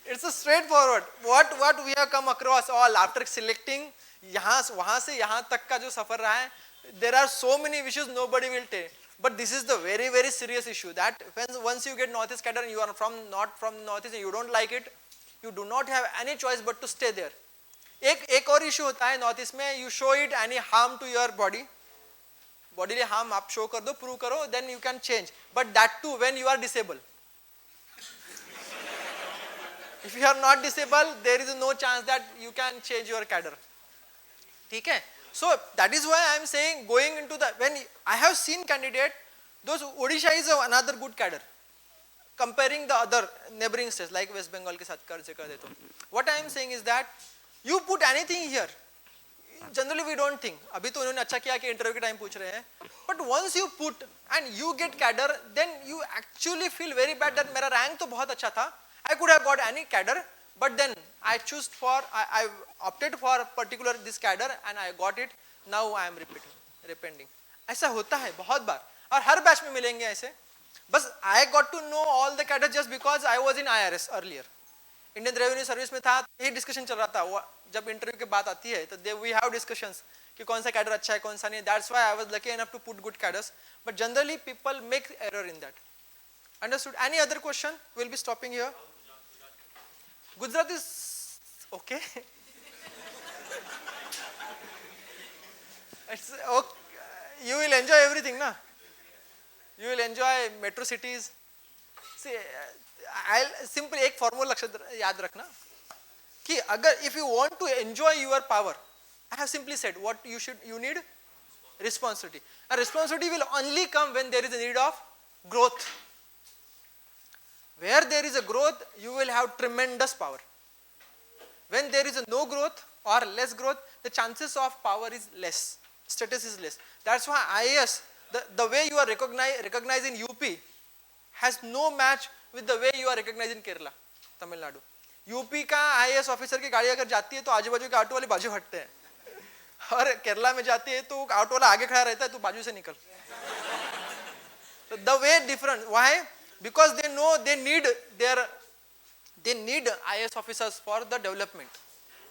It's a straightforward. What we have come across all after selecting, यहाँ वहाँ से यहाँ तक का जो सफर रहा है, there are so many issues nobody will take. But this is the very very serious issue that once you get Northeast cadre and you are not from Northeast and you don't like it, you do not have any choice but to stay there. एक और issue होता है Northeast में, you show it any harm to your body. Bodily harm आप show कर दो, prove करो, then you can change. But that too when you are disabled. If you are not disabled, there is no chance that you can change your cadre. ठीक है. So that is why I am saying going into the, when I have seen candidate, those Odisha is another good cadre. Comparing the other neighboring states like West Bengal के साथ कर देता हूँ. What I am saying is that you put anything here. Generally we don't think. अभी तो उन्होंने अच्छा किया कि इंटरव्यू के टाइम पूछ रहे हैं. But once you put and you get cadre, then you actually feel very bad that मेरा रैंक तो बहुत अच्छा था. I could have got any cadre, but then I opted for particular this cadre and I got it. Now I am repenting. ऐसा होता है बहुत बार और हर बैच में मिलेंगे ऐसे. बस I got to know all the cadre just because I was in IRS earlier. Indian revenue service में था, यही डिस्कशन चल रहा था. जब इंटरव्यू की बात आती है तो वी हैव डिस्कशंस कि कौन सा कैडर अच्छा है कौन सा नहीं. That's why I was lucky enough to put good cadres, but generally people make error in that. Understood. Any other question? Will be stopping here. Gujarat is okay. It's okay. You will enjoy everything ना. You will enjoy metro cities. Simple एक formula याद रखना कि अगर if you want to enjoy your power, I have simply said what you need responsibility. And responsibility will only come when there is a need of growth. Where there is a growth, you will have tremendous power. When there is a no growth or less growth, the chances of power is less, status is less. That's why IAS, the way you are recognized in UP has no match with the way you are recognized in Kerala, Tamil Nadu. UP का IAS officer की गाड़ी अगर जाती है तो आजू बाजू के ऑटो वाले बाजू हटते हैं, और केरला में जाती है तो ऑटो वाला आगे खड़ा रहता है, तो बाजू से निकल. The way different. Why? Because they know they need IAS officers for the development,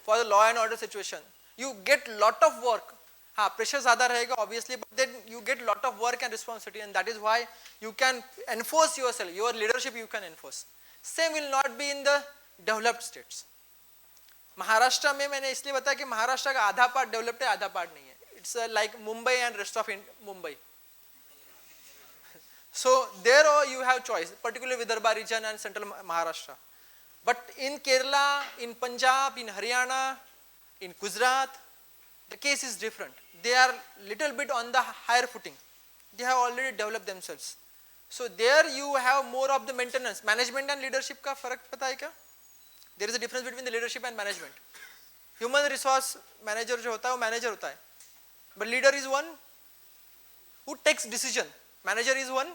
for the law and order situation. You get lot of work. हाँ, प्रेशर ज्यादा रहेगा obviously, but then you get lot of work and responsibility, and that is why you can enforce yourself. Your leadership you can enforce. Same will not be in the developed states. Maharashtra में मैंने इसलिए बताया कि महाराष्ट्र का आधा part developed है, आधा part नहीं है. It's like Mumbai and rest of Mumbai. So there you have choice, particularly Vidarbha region and central Maharashtra. But in Kerala, in Punjab, in Haryana, in Gujarat, the case is different. They are little bit on the higher footing. They have already developed themselves. So there you have more of the maintenance. Management and leadership का फर्क पता है क्या? There is a difference between the leadership and management. Human resource manager जो होता है वो manager होता है, but leader is one who takes decision. Manager is one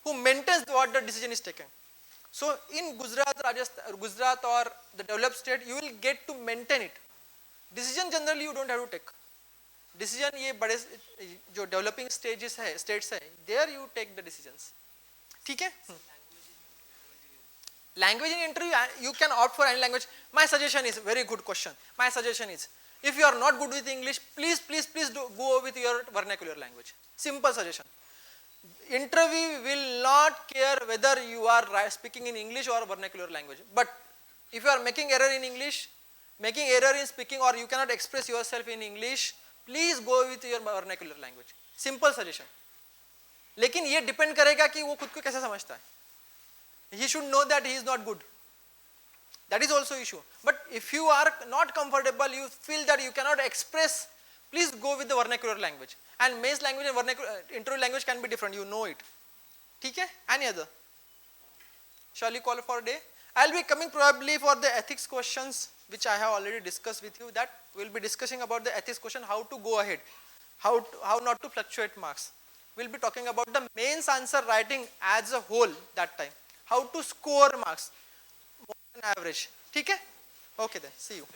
who maintains what the decision is taken. So in Gujarat, Rajasthan, Gujarat or the developed state, you will get to maintain it. Decision generally you don't have to take. Decision ये बड़े जो developing stages है, states है, there you take the decisions. ठीक है? Language in interview, you can opt for any language. My suggestion is, very good question. My suggestion is, if you are not good with English, please go with your vernacular language. Simple suggestion. Interview will not care whether you are speaking in English or vernacular language. But if you are making error in English, making error in speaking, or you cannot express yourself in English, please go with your vernacular language. Simple suggestion. लेकिन ये depend करेगा कि वो खुद को कैसे समझता है. He should know that he is not good. That is also issue. But if you are not comfortable, you feel that you cannot express, please go with the vernacular language. And main language and vernacular interview language can be different. You know it. ठीक है? Any other? Shall we call for a day? I will be coming probably for the ethics questions, which I have already discussed with you. That we will be discussing about the ethics question, how to go ahead, how not to fluctuate marks. We will be talking about the mains answer writing as a whole that time. How to score marks more than average. ठीक है? Okay then. See you.